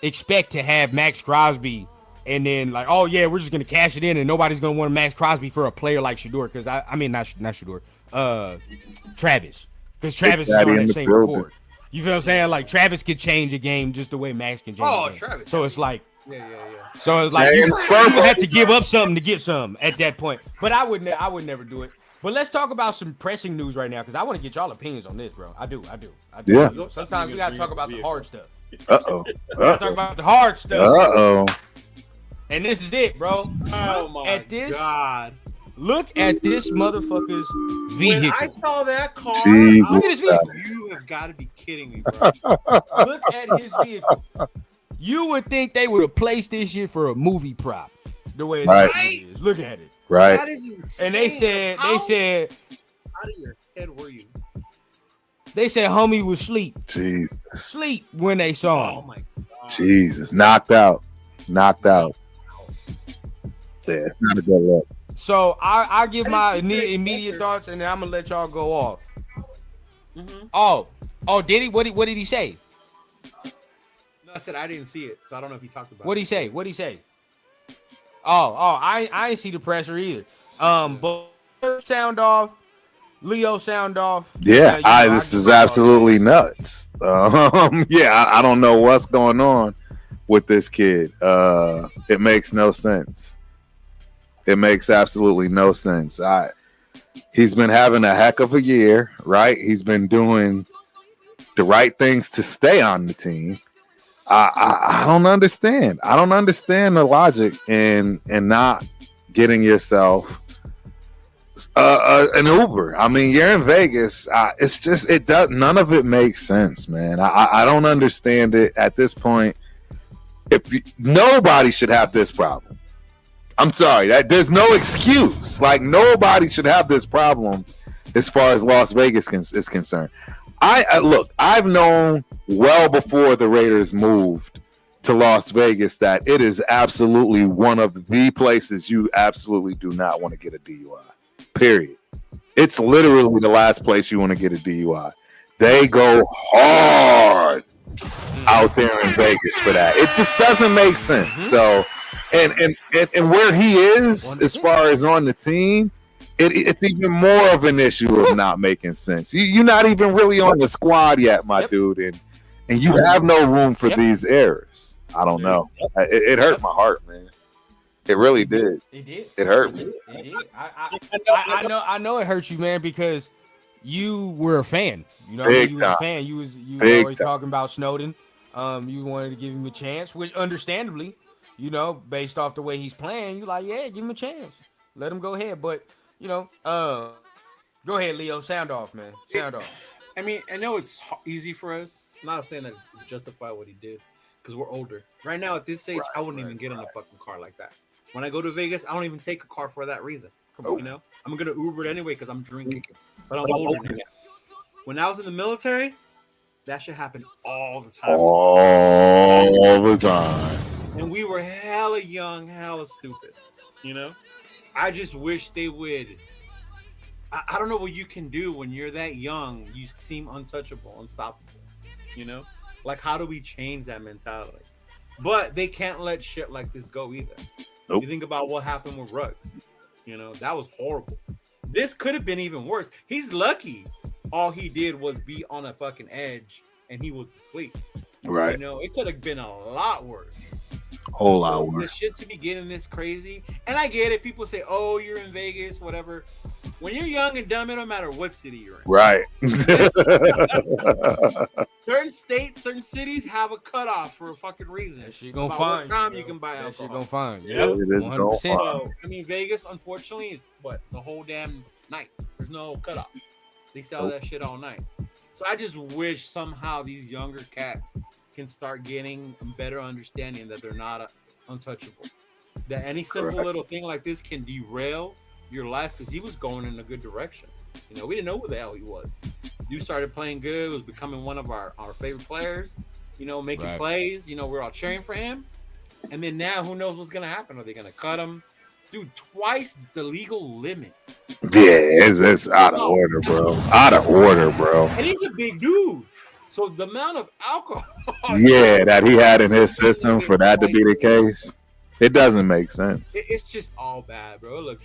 expect to have Max Crosby and then like, oh yeah, we're just gonna cash it in and nobody's gonna want Max Crosby for a player like Shador because I mean not Shador, Travis, because Travis is on that same court. You feel what I'm saying? Like Travis could change a game just the way Max can change. Oh, a game. Travis. So it's like, yeah. So it's like you have to give up something to get something at that point. But I would never do it. But let's talk about some pressing news right now because I want to get y'all opinions on this, bro. I do. Yeah. Sometimes we gotta talk about the hard stuff. Uh-oh. Talk about the hard stuff. Uh-oh. And this is it, bro. Oh my God. Look at this motherfucker's vehicle. When I saw that car, Jesus. Look at his vehicle. You have got to be kidding me, bro. Look at his vehicle. You would think they would have placed this shit for a movie prop. The way it is. Look at it. Right. That is insane. And they said, out of your head were you? They said homie was Jesus. sleep when they saw him. Oh my God. Jesus. Knocked out. Yeah, it's not a good look. So I give my immediate thoughts and then I'm gonna let y'all go off. Mm-hmm. Oh, did he? What did he say? No, I said I didn't see it, so I don't know if he talked about. What'd he say? Oh, I ain't see the pressure either. But sound off, Leo sound off. Yeah, this is absolutely nuts. I don't know what's going on with this kid. It makes no sense. It makes absolutely no sense. He's been having a heck of a year, right? He's been doing the right things to stay on the team. I don't understand. I don't understand the logic in not getting yourself an Uber. I mean, you're in Vegas. It's just none of it makes sense, man. I don't understand it at this point. Nobody should have this problem. I'm sorry. There's no excuse. Like, nobody should have this problem as far as Las Vegas is concerned. Look, I've known well before the Raiders moved to Las Vegas that it is absolutely one of the places you absolutely do not want to get a DUI. Period. It's literally the last place you want to get a DUI. They go hard out there in Vegas for that. It just doesn't make sense. So, and where he is as far as on the team, it's even more of an issue of not making sense. You're not even really on the squad yet, my dude, and you have no room for these errors. I don't know. It hurt my heart, man. It really did. It did. It hurt me. It did. I know it hurt you, man, because you were a fan. You know, you were a fan. You was always talking about Snowden. You wanted to give him a chance, which understandably, you know, based off the way he's playing, you like, yeah, give him a chance. Let him go ahead. But you know, go ahead, Leo. Sound off, man. Sound off. I mean, I know it's easy for us. I'm not saying that it's justify what he did because we're older. Right now, at this age, I wouldn't even get on a fucking car like that. When I go to Vegas, I don't even take a car for that reason. You know, I'm gonna Uber it anyway because I'm drinking. But I'm older now. When I was in the military, that shit happened all the time. All the time. And we were hella young, hella stupid. You know? I just wish they would. I don't know what you can do when you're that young. You seem untouchable, unstoppable. You know, like how do we change that mentality? But they can't let shit like this go either. Nope. You think about what happened with Ruggs. You know, that was horrible. This could have been even worse. He's lucky. All he did was be on a fucking edge, and he was asleep. Right. You know, it could have been a lot worse. Whole lot worse. The shit to be getting this crazy. And I get it. People say, oh, you're in Vegas, whatever. When you're young and dumb, it don't matter what city you're in. Right. Certain states, certain cities have a cutoff for a fucking reason. That shit gonna about find. What time you can buy alcohol. That shit gonna find. Yeah, it is 100%. So, I mean, Vegas, unfortunately, is what? The whole damn night. There's no cutoff. They sell that shit all night. So I just wish somehow these younger cats can start getting a better understanding that they're not untouchable. That any simple little thing like this can derail your life because he was going in a good direction. You know, we didn't know who the hell he was. Dude started playing good, was becoming one of our favorite players, you know, making plays. You know, we're all cheering for him. And then now, who knows what's going to happen? Are they going to cut him? Dude, twice the legal limit. Yeah, it's out of order, bro. Out of order, bro. And he's a big dude. So the amount of alcohol that he had in his system for that to be the case, it doesn't make sense. It's just all bad, bro. It looks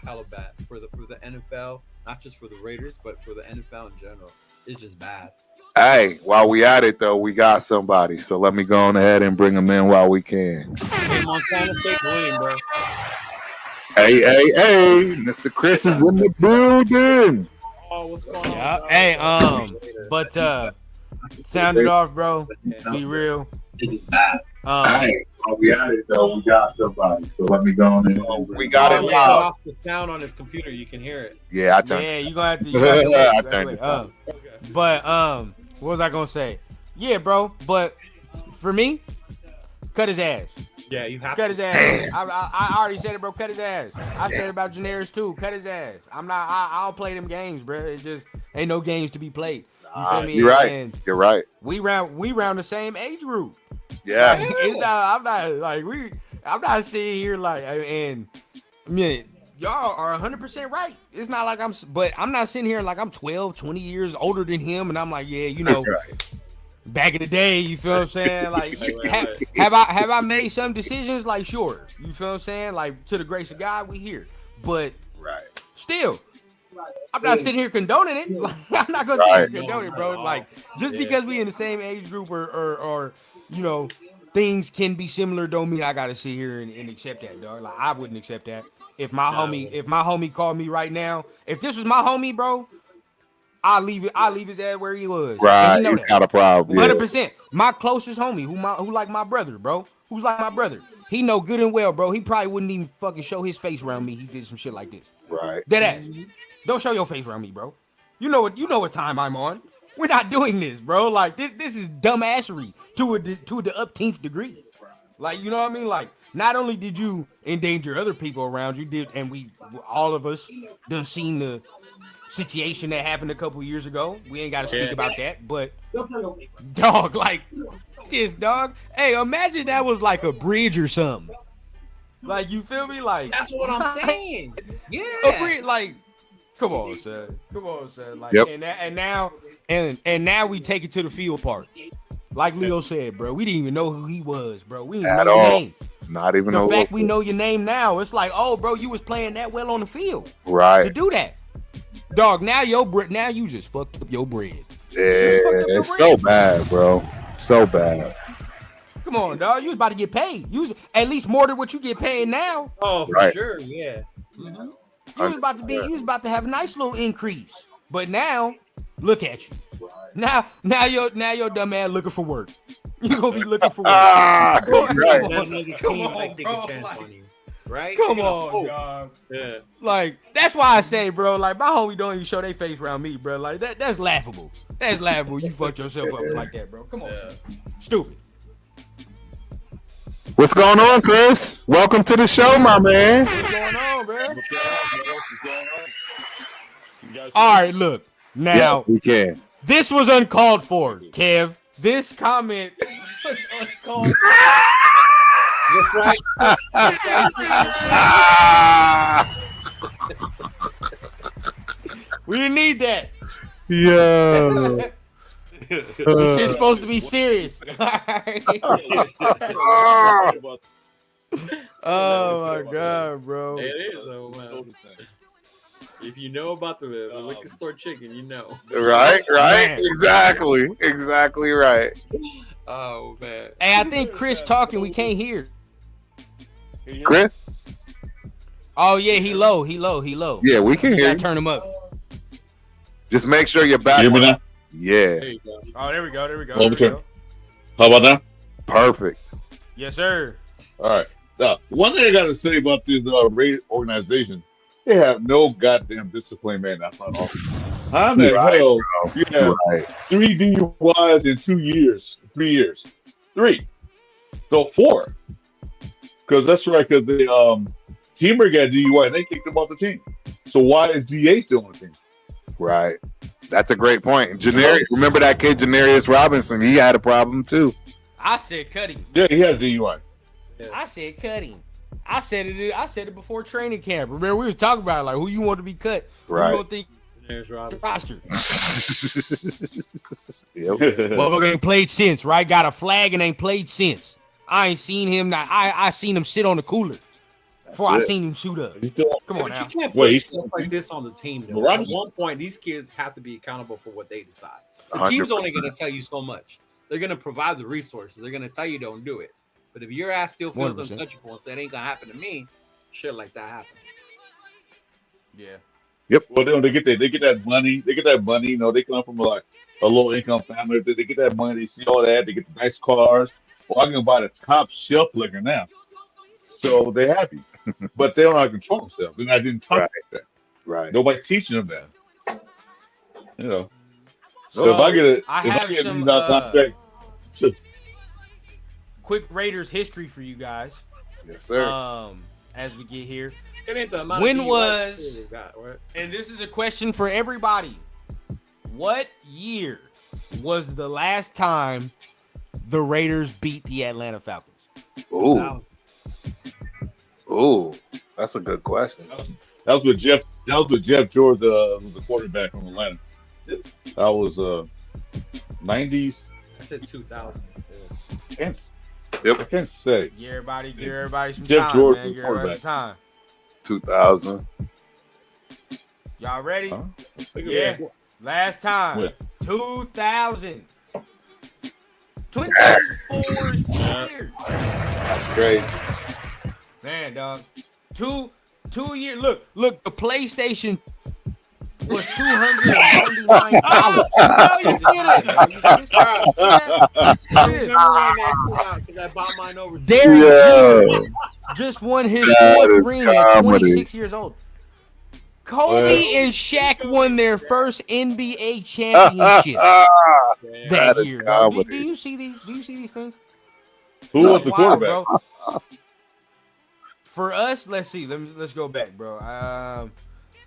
hella bad for the NFL, not just for the Raiders, but for the NFL in general. It's just bad. Hey, while we at it though, we got somebody. So let me go on ahead and bring him in while we can. Hey, Montana State winning, bro. Hey, Mr. Chris is in the building. Oh, what's going on? Hey, but sound it off, bro. Be real. Hey, while we at it though, we got somebody. So let me go on in. We got it live. Off the sound on his computer, you can hear it. Yeah, I turned. Yeah, you gonna have to. I turned it up. But what was I gonna say? Yeah, bro. But for me, cut his ass. Yeah, you have cut his ass. I already said it, bro. Cut his ass. I said it about Janaris too. Cut his ass. I don't play them games, bro. It just ain't no games to be played. You feel me? You're right. And you're right. We round the same age group. Yeah. I'm not sitting here like, and I mean, y'all are 100% right. It's not like but I'm not sitting here like I'm 12, 20 years older than him, and I'm like, yeah, you know. Back in the day, you feel what I'm saying? Like, have I made some decisions? Like, sure. You feel what I'm saying? Like, to the grace of God, we here. But still, I'm not sitting here condoning it. Like, I'm not gonna sit here condoning it, bro. Like, just because we in the same age group or you know, things can be similar, don't mean I gotta sit here and accept that, dog. Like, I wouldn't accept that. If my homie called me right now, if this was my homie, bro, I leave his ass where he was. Right, And he know he's that. got a problem. 100%. My closest homie, who like my brother, bro. Who's like my brother. He know good and well, bro. He probably wouldn't even fucking show his face around me. He did some shit like this. Right. Dead ass. Don't show your face around me, bro. You know what time I'm on. We're not doing this, bro. Like this is dumbassery to the 18th degree. Like, you know what I mean? Like, not only did you endanger other people around you, and all of us done seen the situation that happened a couple years ago. We ain't got to speak about that, but dog, like this, dog. Hey, imagine that was like a bridge or something. Like, you feel me? Like, that's what I'm saying. Yeah, a bridge, like, come on, son. Like, and now we take it to the field part. Like Leo said, bro, we didn't even know who he was, bro. We didn't know your name. Not even the fact we know your name now. It's like, oh, bro, you was playing that well on the field, right? To do that, dog. Now you just fucked up your bread. Yeah, it's so bad, bro. So bad. Come on, dog. You was about to get paid. You was at least more than what you get paid now. Oh, for sure, yeah. Mm-hmm. You was about to have a nice little increase, but now look at you. Now your dumb man looking for work. You gonna be looking for work. Right. Come on, take a chance on you. Right? Come on, dog. Yeah. Like, that's why I say, bro, like, my homie don't even show their face around me, bro. Like, that's laughable. That's laughable. You fucked yourself up like that, bro. Come on. Yeah. Stupid. What's going on, Chris? Welcome to the show, my man. What's going on, bro? All right, look. Now, we can. This was uncalled for, Kev. This comment was uncalled for. We didn't need that. Yeah. This shit's supposed to be serious. Oh my god, bro. It is though, man. If you know about the liquor store chicken, you know. Right. Man. Exactly right. Oh man. Hey, I think Chris talking, we can't hear. Chris? Oh yeah, he low. Yeah, we can hear. Turn him up. Just make sure you're back. You hear me now? Yeah. Oh, there we go. Okay. How about that? Perfect. Yes, sir. All right. Now, one thing I got to say about this raid organization, they have no goddamn discipline, man. That's not awesome. How the hell you have 3 DUIs in 2 years? 3 years. 3. So 4. Because that's right, because the teamer got DUI and they kicked him off the team. So why is DA still on the team? Right. That's a great point. Remember that kid, Janarius Robinson? He had a problem too. I said cut him. Yeah, he had a DUI. Yeah. I said cut him. I said it before training camp. Remember, we was talking about it, like who you want to be cut. Right. Who you don't think there's Robinson. Roster. Yep. Well, ain't played since, right? Got a flag and ain't played since. I ain't seen him. I seen him sit on the cooler before I seen him shoot up. Come on now. You can't put stuff like this on the team, though. At one point, these kids have to be accountable for what they decide. The 100%. Team's only going to tell you so much. They're going to provide the resources. They're going to tell you don't do it. But if your ass still feels 100%. Untouchable and say it ain't going to happen to me, shit like that happens. Yeah. Yep. Well, they get that money. They get that money. You know, they come from like a low income family. They get that money. They see all that. They get the nice cars. Well, I can buy the top shelf liquor now. So they're happy. But they don't know how to control themselves. And I didn't talk like that. Right. Nobody teaching them that. You know. So if I get some contract. Quick Raiders history for you guys. Yes, sir. As we get here. When was, and this is a question for everybody. What year was the last time the Raiders beat the Atlanta Falcons? Ooh, that's a good question. That was with Jeff George, was the quarterback from Atlanta. That was 90s. I said 2000. I can't say. Give everybody some Jeff time, George man. Give everybody some time. 2000. Y'all ready? Huh? Yeah. Last time. When? 2000. 24 years. That's great. Man, dog. Two years. Look, the PlayStation was $299. Oh, you did it. Yeah. Remember when that came out because I bought mine over. Derrick Yo, Jeter just won his that fourth is ring at comedy. 26 years old. Kobe and Shaq won their first NBA championship that That is year, bro. Do comedy. you see these? Do you see these things? Who was the Wow, quarterback? bro. For us, let's see. Let's go back, bro.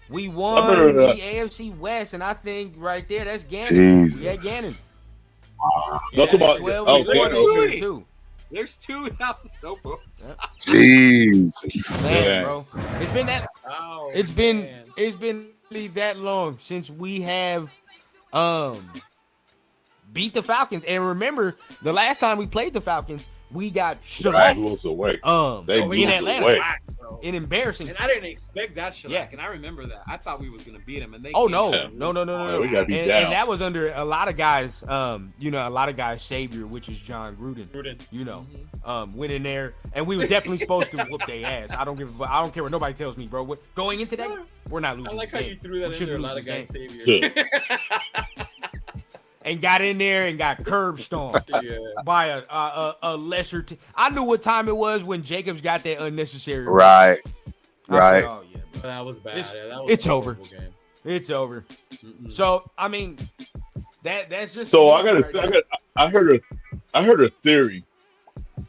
We won remember the that. AFC West, and I think right there, that's Gannon. Jesus. We had Gannon. That's about 12 oh, and 4 Gannon. that year, too. There's two houses open. Jeez. Man, Yeah. bro. It's been that. Oh, It's been man. really that long since we have beat the Falcons. And remember, the last time we played the Falcons, we got shellacked blew us away. in They blew us Atlanta. away. Whack, bro. In embarrassing. And I didn't expect that shellac, Yeah. and I remember that. I thought we was gonna beat them, and they. Oh came no, out. no. We got beat And down. that was under a lot of guys, a lot of guys' savior, which is John Gruden. Went in there, and we was definitely supposed to whoop their ass. I don't care what nobody tells me, bro. Going into that, we're not losing. I like this how game. you threw that We in shouldn't there. A lose lot of this guys game. savior. And got in there and got curb stomped Yeah. by a lesser team. I knew what time it was when Jacobs got that unnecessary. Right. I Right. said, oh yeah, bro. That was bad. It's- Yeah, that was it's a over. horrible game. It's over. Mm-mm. So I mean, that's just. So I heard a theory.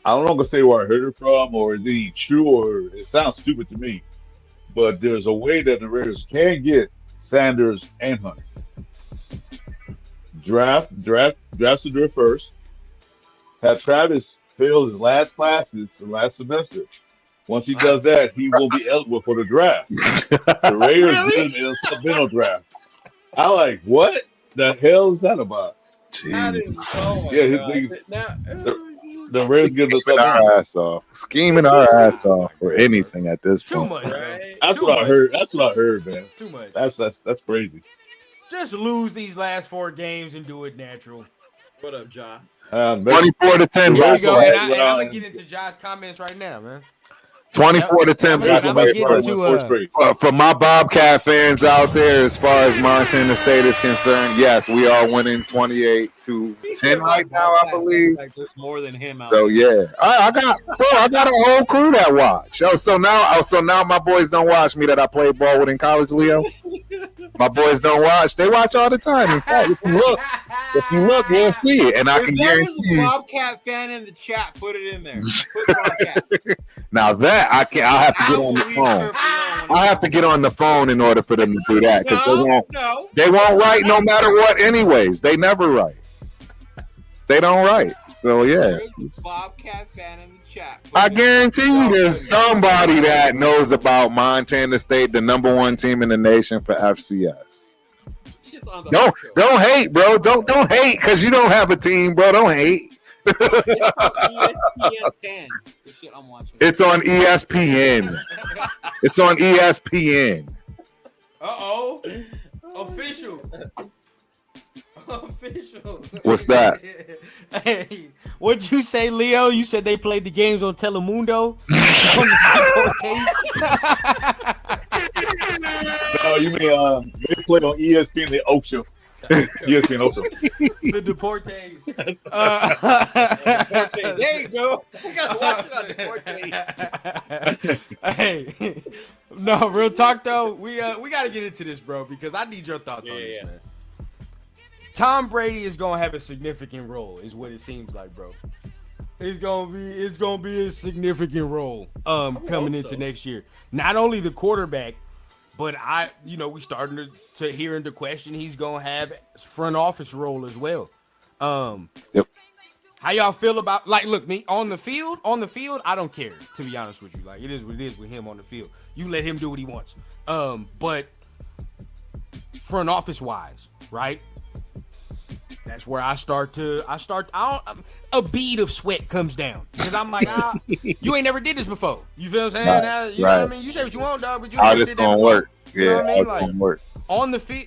I don't know if I say where I heard it from, or is it true, or it sounds stupid to me. But there's a way that the Raiders can get Sanders and Hunter. Draft Sanders first. Have Travis fail his last classes the last semester. Once he does that, he will be eligible for the draft. The Raiders did a supplemental draft. I like, what the hell is that about? That is- Jeez. oh my Yeah, God. he- Now, The Raiders give us Scheming something. our ass off. Scheming our ass off for anything at this Too point. much, bro. right? That's Too what I much. heard. That's what I heard, man. Too much. That's crazy. Just lose these last 4 games and do it natural. What up, John? 24 to 10. Here we go, Black and Boys. I'm gonna get into Josh's comments right now, man. 24 to 10. I'm Black gonna Boys. get into, For my Bobcat fans out there, as far as Montana State is concerned, yes, we are winning 28 to 10 right now, I believe. Like there's more than him out So there. yeah, I got a whole crew that watch. So now my boys don't watch me that I played ball with in college, Leo. My boys don't watch. They watch all the time. In fact, if you look, you'll see it, and I If can there is guarantee a you. Bobcat fan in the chat, put it in there. Put Bobcat. Now that I can, I'll have to get on the phone. I have to get on the phone in order for them to do that because No. they won't write no matter what. Anyways, they never write. They don't write. So yeah. There's a Bobcat fan in the chat. I guarantee you there's somebody that knows about Montana State, the #1 team in the nation for FCS. Shit's on the Don't hate, bro. Don't hate because you don't have a team, bro. Don't hate. ESPN 10. The shit I'm watching. It's on ESPN. It's on ESPN. Uh-oh. Official. What's that? Hey, what'd you say, Leo? You said they played the games on Telemundo? On No, you mean they play on ESPN the Ocho. ESPN Ocho. the Deportes. There you go. We gotta watch it on Deportes. Hey, no, real talk though. We got to get into this, bro, because I need your thoughts on this, man. Tom Brady is gonna have a significant role, is what it seems like, bro. It's gonna be a significant role coming into next year. Not only the quarterback, but we starting to hear in the question he's gonna have front office role as well. Yep. How y'all feel about look, me on the field, I don't care, to be honest with you. Like, it is what it is with him on the field. You let him do what he wants. But front office wise, right? That's where a bead of sweat comes down. Because I'm like, you ain't never did this before. You feel what I'm saying? Right, You know what I mean? You say what you want, dog, but you How never this did that gonna before. work? You know Yeah, what I mean? how it's Like, gonna work. on the field,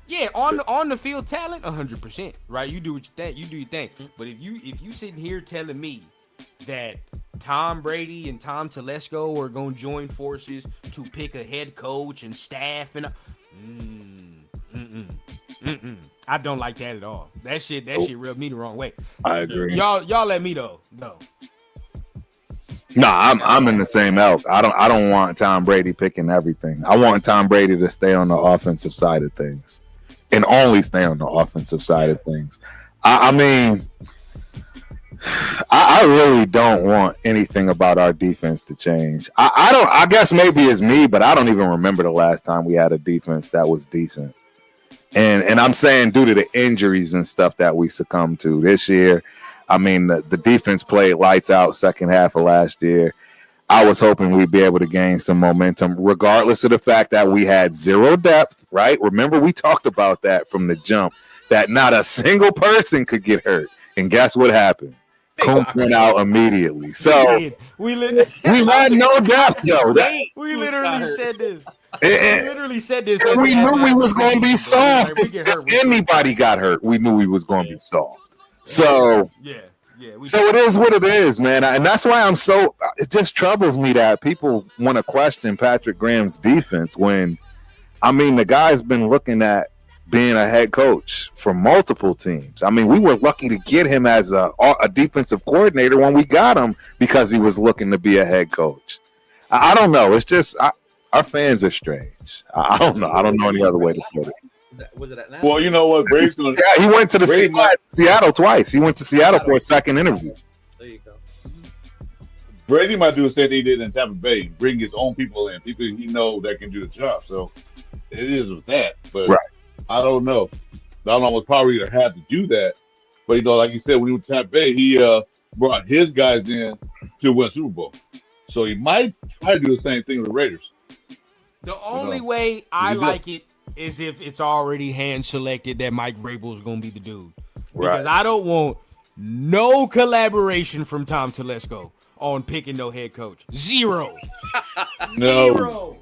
yeah, on the field talent, 100%, right? You do what you think, you do your thing. But if you sitting here telling me that Tom Brady and Tom Telesco are gonna join forces to pick a head coach and staff, and I don't like that at all. That shit rubbed me the wrong way. I agree. Y'all let me though. No. No, I'm in the same elk. I don't want Tom Brady picking everything. I want Tom Brady to stay on the offensive side of things, and only stay on the offensive side of things. I mean, I really don't want anything about our defense to change. I guess maybe it's me, but I don't even remember the last time we had a defense that was decent. And I'm saying due to the injuries and stuff that we succumbed to this year. I mean, the defense played lights out second half of last year. I was hoping we'd be able to gain some momentum, regardless of the fact that we had zero depth, right? Remember, we talked about that from the jump, that not a single person could get hurt. And guess what happened? Combs went out immediately. So we had no depth, though. We literally said this. We knew we was going to be soft. If anybody got hurt, we knew we was going to be soft. So so it is what it is, man. And that's why it just troubles me that people want to question Patrick Graham's defense when, I mean, the guy's been looking at being a head coach for multiple teams. I mean, we were lucky to get him as a defensive coordinator when we got him because he was looking to be a head coach. I don't know. It's just our fans are strange. I don't know. I don't know any other way to put it. Was it Atlanta? Well, you know what? He went to Seattle twice. He went to Seattle for a second interview. There you go. Brady might do the same thing he did in Tampa Bay, bring his own people in, people he know that can do the job. So it is with that. But I don't know. Donald was probably going to have to do that. But, you know, like you said, when he was Tampa Bay, he brought his guys in to win Super Bowl. So he might try to do the same thing with the Raiders. The only way I like it is if it's already hand selected that Mike Vrabel is going to be the dude. Because I don't want no collaboration from Tom Telesco on picking no head coach. Zero. No. Zero.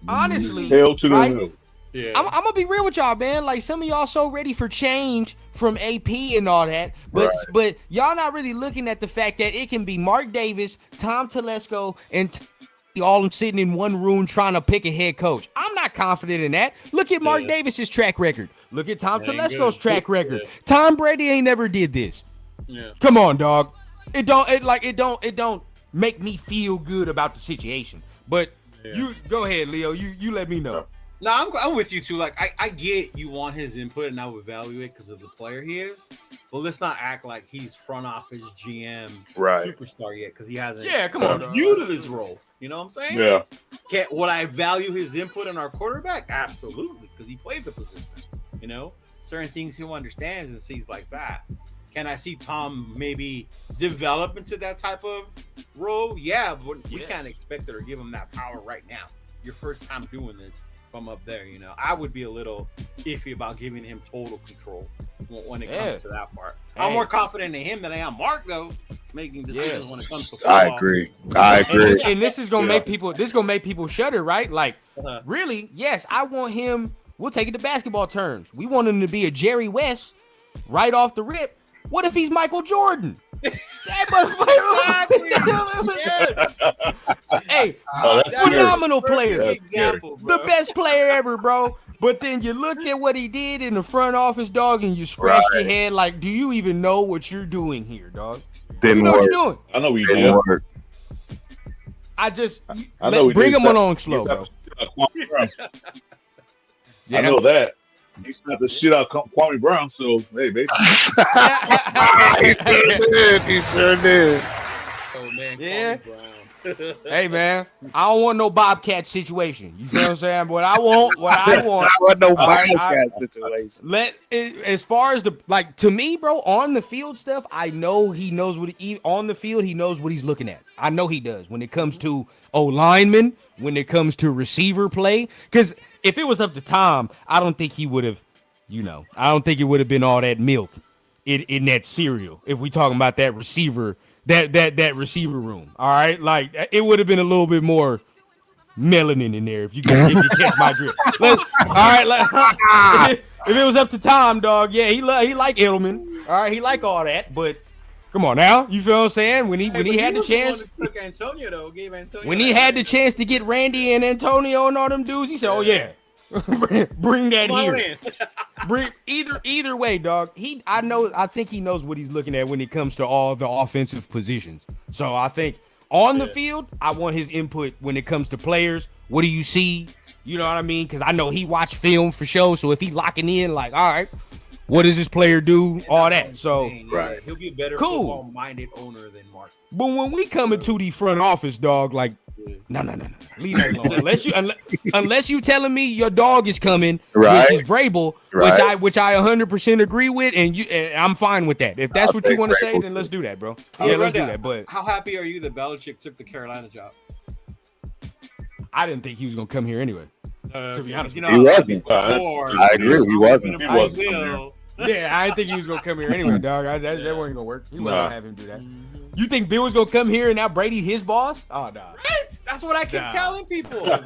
Honestly. Hell to the no. Yeah. I'm going to be real with y'all, man. Like, some of y'all so ready for change from AP and all that. But y'all not really looking at the fact that it can be Mark Davis, Tom Telesco, and all sitting in one room trying to pick a head coach. I'm not confident in that. Look at Mark Davis's track record. Look at Tom Telesco's track record. Tom Brady ain't never did this. Yeah. Come on, dog. It don't make me feel good about the situation. But you go ahead, Leo. You let me know. No, I'm with you too. Like I get you want his input, and I would evaluate because of the player he is. But let's not act like he's front office GM superstar yet, because he hasn't. Yeah, come on. New to this role. You know what I'm saying? Yeah. Would I value his input on our quarterback? Absolutely, because he played the position. You know, certain things he understands and sees like that. Can I see Tom maybe develop into that type of role? Yeah, but we can't expect it or give him that power right now. Your first time doing this from up there, you know, I would be a little iffy about giving him total control when it comes to that part. I'm more confident in him than I am Mark, though, making decisions when it comes to football. I agree. And this is gonna make people. This is gonna make people shudder, right? Like, really? Yes, I want him. We'll take it to basketball terms. We want him to be a Jerry West right off the rip. What if he's Michael Jordan? Hey, phenomenal player. Example, the best player ever, bro. But then you looked at what he did in the front office, dog, and you scratched your head like, do you even know what you're doing here, dog? Didn't work. What you're doing? I know we didn't work. Bring him along slow, bro. I know that. He slapped the shit out of Kwame Brown, so hey, baby. He sure did. Oh man, yeah. Kwame Brown. Hey man, I don't want no Bobcat situation. You know what I'm saying? What I want. I want no Bobcat situation. As far as to me, bro, on the field stuff, I know he knows on the field, he knows what he's looking at. I know he does when it comes to linemen, when it comes to receiver play. Because if it was up to Tom, I don't think he would have, I don't think it would have been all that milk in that cereal. If we talking about that receiver. That receiver room, all right? Like, it would have been a little bit more melanin in there if you catch my drift. All right, if it was up to Tom, dog, yeah, he like Edelman, all right, he like all that, but come on now, you feel what I'm saying? When he had the chance, Antonio though, gave Antonio when he had the chance to get Randy and Antonio and all them dudes, he said, "Oh yeah, Bring that Come on here. in. Bring either way, dog. I think he knows what he's looking at when it comes to all the offensive positions. So I think on the field, I want his input when it comes to players. What do you see? You know what I mean? Because I know he watched film for show. So if he locking in, like, all right, what does this player do? All that. So right, he'll be a better football-minded owner than Mark. But when we come into the front office, dog, like, no. Leave that alone. Unless you telling me your dog is coming, right, which is Vrabel, right, which I 100% agree with, and I'm fine with that. If that's I'll what you want to Vrabel say, then too. let's do that, bro. Yeah, Let's do that. But how happy are you that Belichick took the Carolina job? I didn't think he was gonna come here anyway. To be honest, he wasn't. I agree, he wasn't. Yeah, I didn't think he was gonna come here anyway, dog. That wasn't gonna work. He wasn't gonna have him do that. You think Bill was gonna come here and now Brady his boss? Oh, dog. Right? That's what I keep telling people. Not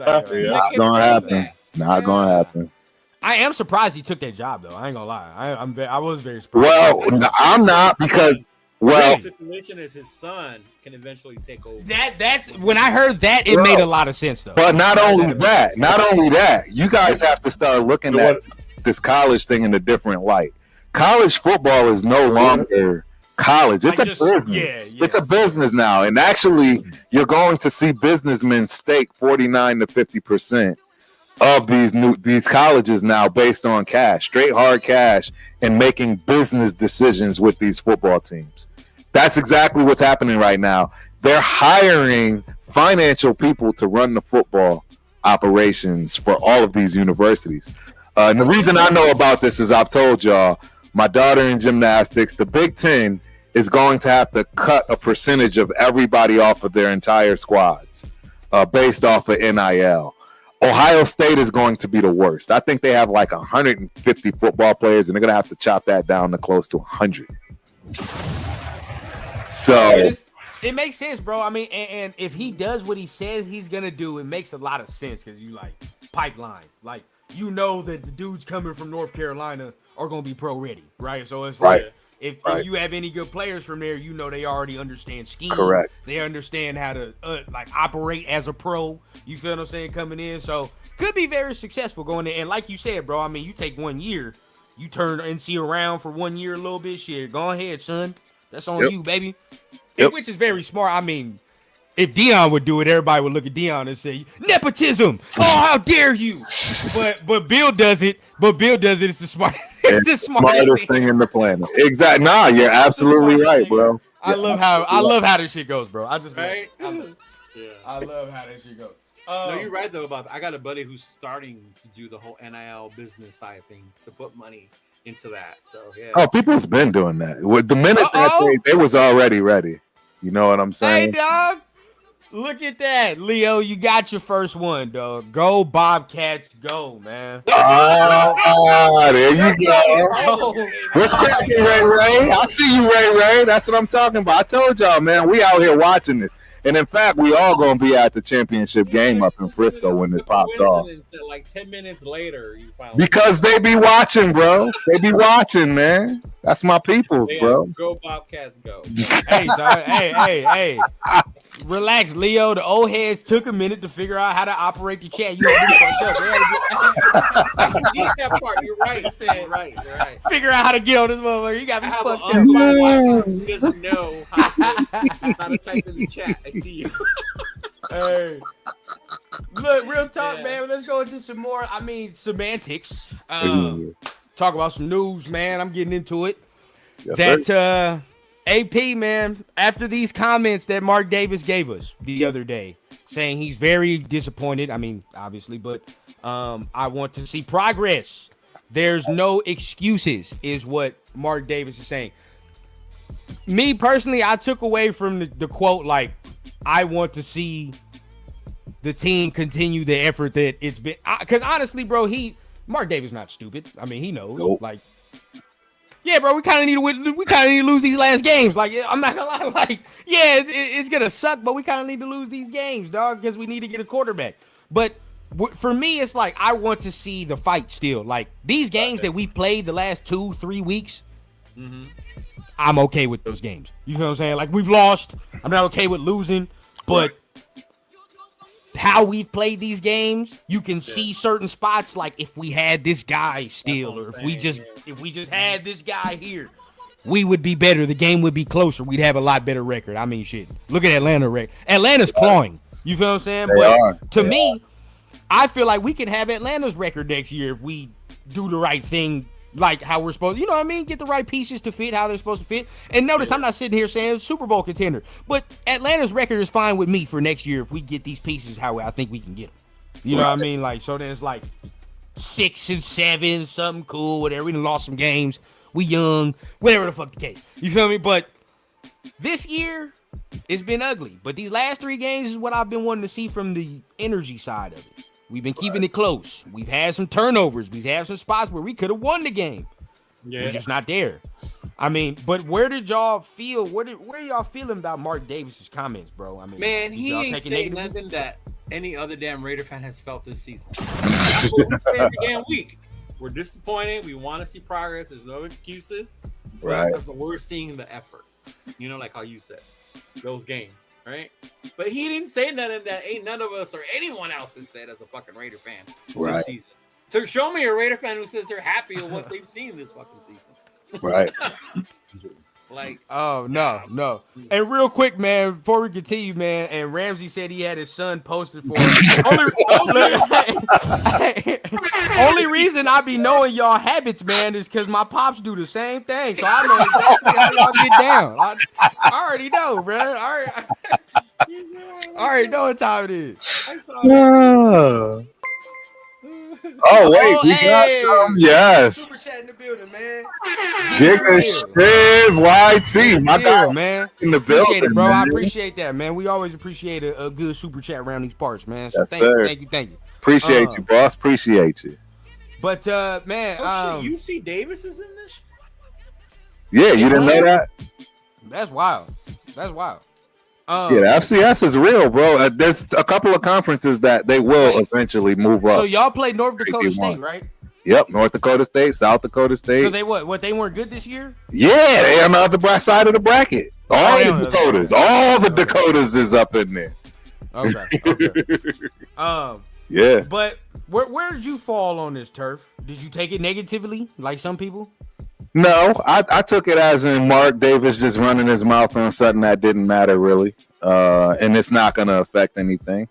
gonna happen. Not gonna happen. I am surprised he took that job, though. I ain't gonna lie. I was very surprised. Well, I'm not because the situation is his son can eventually take over. That's when I heard that, it made a lot of sense, though. But not only that, you guys have to start looking at this college thing in a different light. College football is no longer college. It's a business. It's a business now. And actually, you're going to see businessmen stake 49 to 50% of these colleges now based on cash, straight hard cash, and making business decisions with these football teams. That's exactly what's happening right now. They're hiring financial people to run the football operations for all of these universities. And the reason I know about this is I've told y'all, my daughter in gymnastics, the Big Ten is going to have to cut a percentage of everybody off of their entire squads based off of NIL. Ohio State is going to be the worst. I think they have like 150 football players, and they're going to have to chop that down to close to 100. So it makes sense, bro. I mean, and if he does what he says he's going to do, it makes a lot of sense because you like pipeline. Like, you know that the dudes coming from North Carolina are going to be pro ready, right? So it's like if you have any good players from there, you know they already understand scheme. Correct. They understand how to like operate as a pro. You feel what I'm saying? Coming in, so could be very successful going in. And like you said, bro, I mean, you take 1 year, you turn NC around for 1 year a little bit. Shit, go ahead, son. That's on you, baby. Which is very smart. I mean, if Dion would do it, everybody would look at Dion and say, nepotism. Oh, how dare you? But Bill does it. It's the smartest. It's the smartest thing in the planet. Exactly. Nah, you're absolutely right, bro. I love how this shit goes, bro. I just right. I love how that shit goes. No, you're right though about that. I got a buddy who's starting to do the whole NIL business side thing to put money into that. So yeah. Oh, people's been doing that. The minute they was already ready. You know what I'm saying? Hey, dog. Look at that, Leo. You got your first one, dog. Go Bobcats, go, man. There you go. What's cracking, Ray Ray? I see you, Ray Ray. That's what I'm talking about. I told y'all, man, we out here watching it. And in fact, we all gonna be at the championship game up in Frisco when it pops off. Like 10 minutes later, you finally because they be watching, bro. They be watching, man. That's my peoples, bro. Go Bobcats, go. Hey, dog. Hey. Relax, Leo. The old heads took a minute to figure out how to operate the chat. You know, that part. You're right. You're right. Figure out how to get on this motherfucker. You got me fucked up. He doesn't know how to type in the chat. I see you. Hey. Look, real talk, man. Let's go into some more, semantics. Talk about some news, man. I'm getting into it. Yes, AP, man, after these comments that Mark Davis gave us the other day, saying he's very disappointed. I mean, obviously, but I want to see progress. There's no excuses, is what Mark Davis is saying. Me, personally, I took away from the quote, like, I want to see the team continue the effort that it's been. Because honestly, bro, Mark Davis not stupid. I mean, he knows. Nope. Like, yeah, bro, we kind of need to win. We kind of need to lose these last games. Like, I'm not gonna lie. Like, yeah, it's gonna suck, but we kind of need to lose these games, dog, because we need to get a quarterback. But for me, it's like I want to see the fight still. Like these games that we played the last 2-3 weeks, I'm okay with those games. You know what I'm saying? Like we've lost. I'm not okay with losing, but how we've played these games, you can see certain spots like if we had this guy still, or if we just had this guy here, we would be better. The game would be closer. We'd have a lot better record. I mean, shit. Look at Atlanta record. Atlanta's clawing. You feel what I'm saying? But to me, I feel like we can have Atlanta's record next year if we do the right thing, like how we're supposed to. You know what I mean? Get the right pieces to fit how they're supposed to fit. And notice I'm not sitting here saying Super Bowl contender, but Atlanta's record is fine with me for next year if we get these pieces how I think we can get them. You know what I mean? Like, so then it's like 6 and 7, something cool, whatever. We done lost some games. We young, whatever the fuck the case. You feel me? But this year, it's been ugly. But these last 3 games is what I've been wanting to see from the energy side of it. We've been keeping it close. We've had some turnovers. We've had some spots where we could have won the game. We're just not there. I mean, but where did y'all feel? Where y'all feeling about Mark Davis's comments, bro? I mean, man, he ain't saying nothing that any other damn Raider fan has felt this season. That's what we say every damn week. We're disappointed. We want to see progress. There's no excuses. Right. But we're seeing the effort. You know, like how you said, those games, right? But he didn't say nothing that ain't none of us or anyone else has said as a fucking Raider fan this season. So show me a Raider fan who says they're happy with what they've seen this fucking season. Right. Like, oh no. And real quick, man, before we continue, man, and Ramsey said he had his son posted for only reason I be knowing y'all habits, man, is because my pops do the same thing. So I know exactly how y'all get down. I already know, bro. I already know what time it is. Oh wait, we got some. Yes. Super chat in the building, man. Giga Shiv YT. My God, man. In the Appreciate building, it, bro. man. I appreciate that, man. We always appreciate a good super chat around these parts, man. So Yes, thank you. Appreciate you, boss. Appreciate you. But man, UC Davis is in this? Yeah, you didn't know that? That's wild. Yeah, the FCS is real, bro. There's a couple of conferences that they will eventually move up. So y'all played North Dakota State, right? Yep, North Dakota State, South Dakota State. So they what? They weren't good this year? Yeah, they on the other side of the bracket. All the Dakotas is up in there. Okay. Yeah. But where did you fall on this, Turf? Did you take it negatively, like some people? No, I took it as in Mark Davis just running his mouth on something that didn't matter really, and it's not going to affect anything.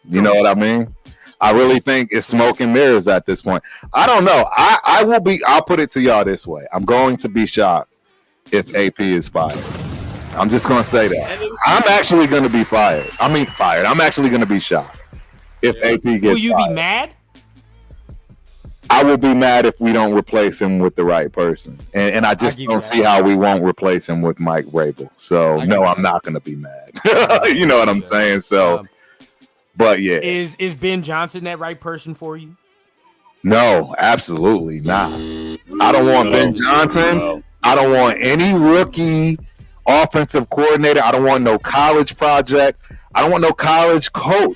You know what I mean? I really think it's smoke and mirrors at this point. I don't know. I'll put it to y'all this way. I'm going to be shocked if AP is fired. I'm just going to say that. I'm actually going to be fired. I'm actually going to be shocked if AP gets fired. Will you be mad? I will be mad if we don't replace him with the right person. And I just don't see how we won't replace him with Mike Vrabel. So, no, I'm not going to be mad. You know what I'm saying? So, but yeah. Is Ben Johnson that right person for you? No, absolutely not. I don't want Ben Johnson. I don't want any rookie offensive coordinator. I don't want no college project. I don't want no college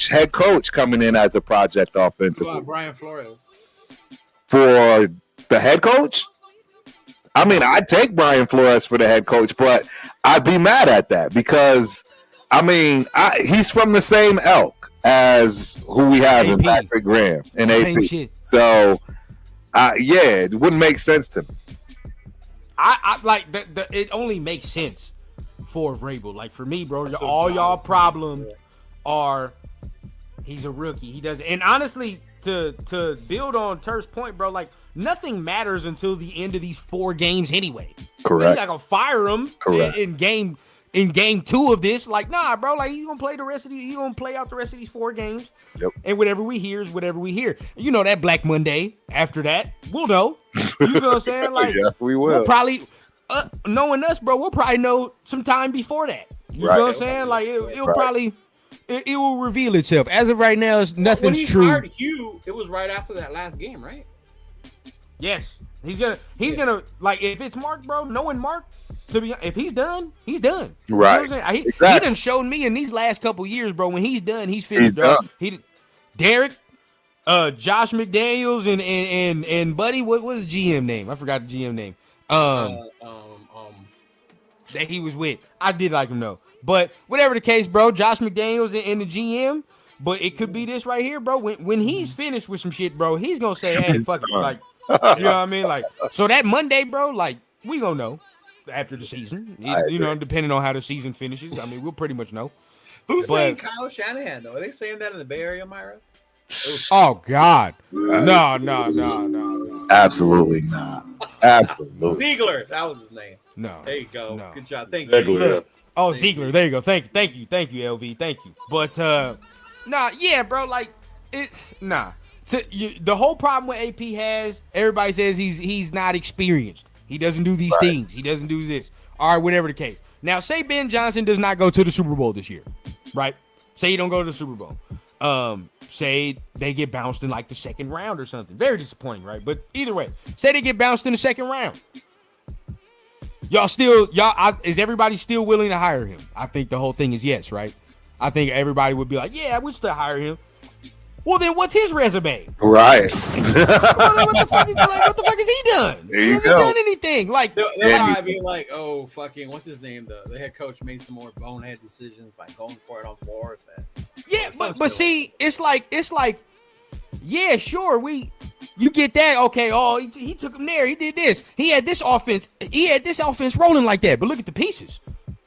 head coach coming in as a project offensive. What about Brian Flores? For the head coach? I mean, I'd take Brian Flores for the head coach, but I'd be mad at that because, I mean, he's from the same ilk as who we have in Patrick Graham and AP. Shit. So, it wouldn't make sense to me. I like it only makes sense for Vrabel. Like for me, bro, all y'all problem are he's a rookie. He doesn't, and honestly, to build on Turf's point, bro, like nothing matters until the end of these 4 games anyway. Correct. You're not gonna fire him in game 2 of this. Like, nah, bro, like he's gonna play out the rest of these 4 games. Yep. And whatever we hear is whatever we hear. You know that Black Monday after that, we'll know. You know what I'm saying? Like, yes, we will. We'll probably knowing us, bro, we'll probably know some time before that. You know what I'm saying? Like it'll probably it will reveal itself. As of right now, nothing's when he true. Hired Hugh, it was right after that last game, right? Yes. He's gonna like if it's Mark, bro, knowing Mark, if he's done, he's done. Right. You know what I'm saying? Exactly. He done showed me in these last couple years, bro, when he's done, he's finished. Done. Derek, Josh McDaniels and Buddy, what was the GM name? I forgot the GM name. That he was with. I did like him though. But whatever the case, bro, Josh McDaniels and the GM, But it could be this right here, bro. When he's finished with some shit, bro, he's gonna say, "Hey, fuck it," like, you know what I mean? Like, so that Monday, bro, like, we gonna know after the season. You know, depending on how the season finishes. I mean, we'll pretty much know. Who's saying Kyle Shanahan though? Are they saying that in the Bay Area, Myra? Oh God, no. Absolutely not. Absolutely. Ziegler, that was his name. No. There you go. No. Good job. Thank you. Ziegler. Oh, Ziegler. There you go. Thank you, LV. Thank you. But yeah, bro. Like it's the whole problem with AP has everybody says he's not experienced. He doesn't do these things. He doesn't do this. All right, whatever the case. Now, say Ben Johnson does not go to the Super Bowl this year, right? Say he don't go to the Super Bowl. Say they get bounced in like the second round or something. Very disappointing, right? But either way, say they get bounced in the second round. Is everybody still willing to hire him? I think the whole thing is yes, right? I think everybody would be like, yeah, I would still hire him. Well, then what's his resume? Right. What the fuck has he done? He hasn't done anything. Like, they'll probably be like, oh, fucking, what's his name? The head coach made some more bonehead decisions by going for it on fourth. Yeah, but see, it's like, yeah, sure, you get that, okay. Oh, he took him there. He did this. He had this offense rolling like that. But look at the pieces.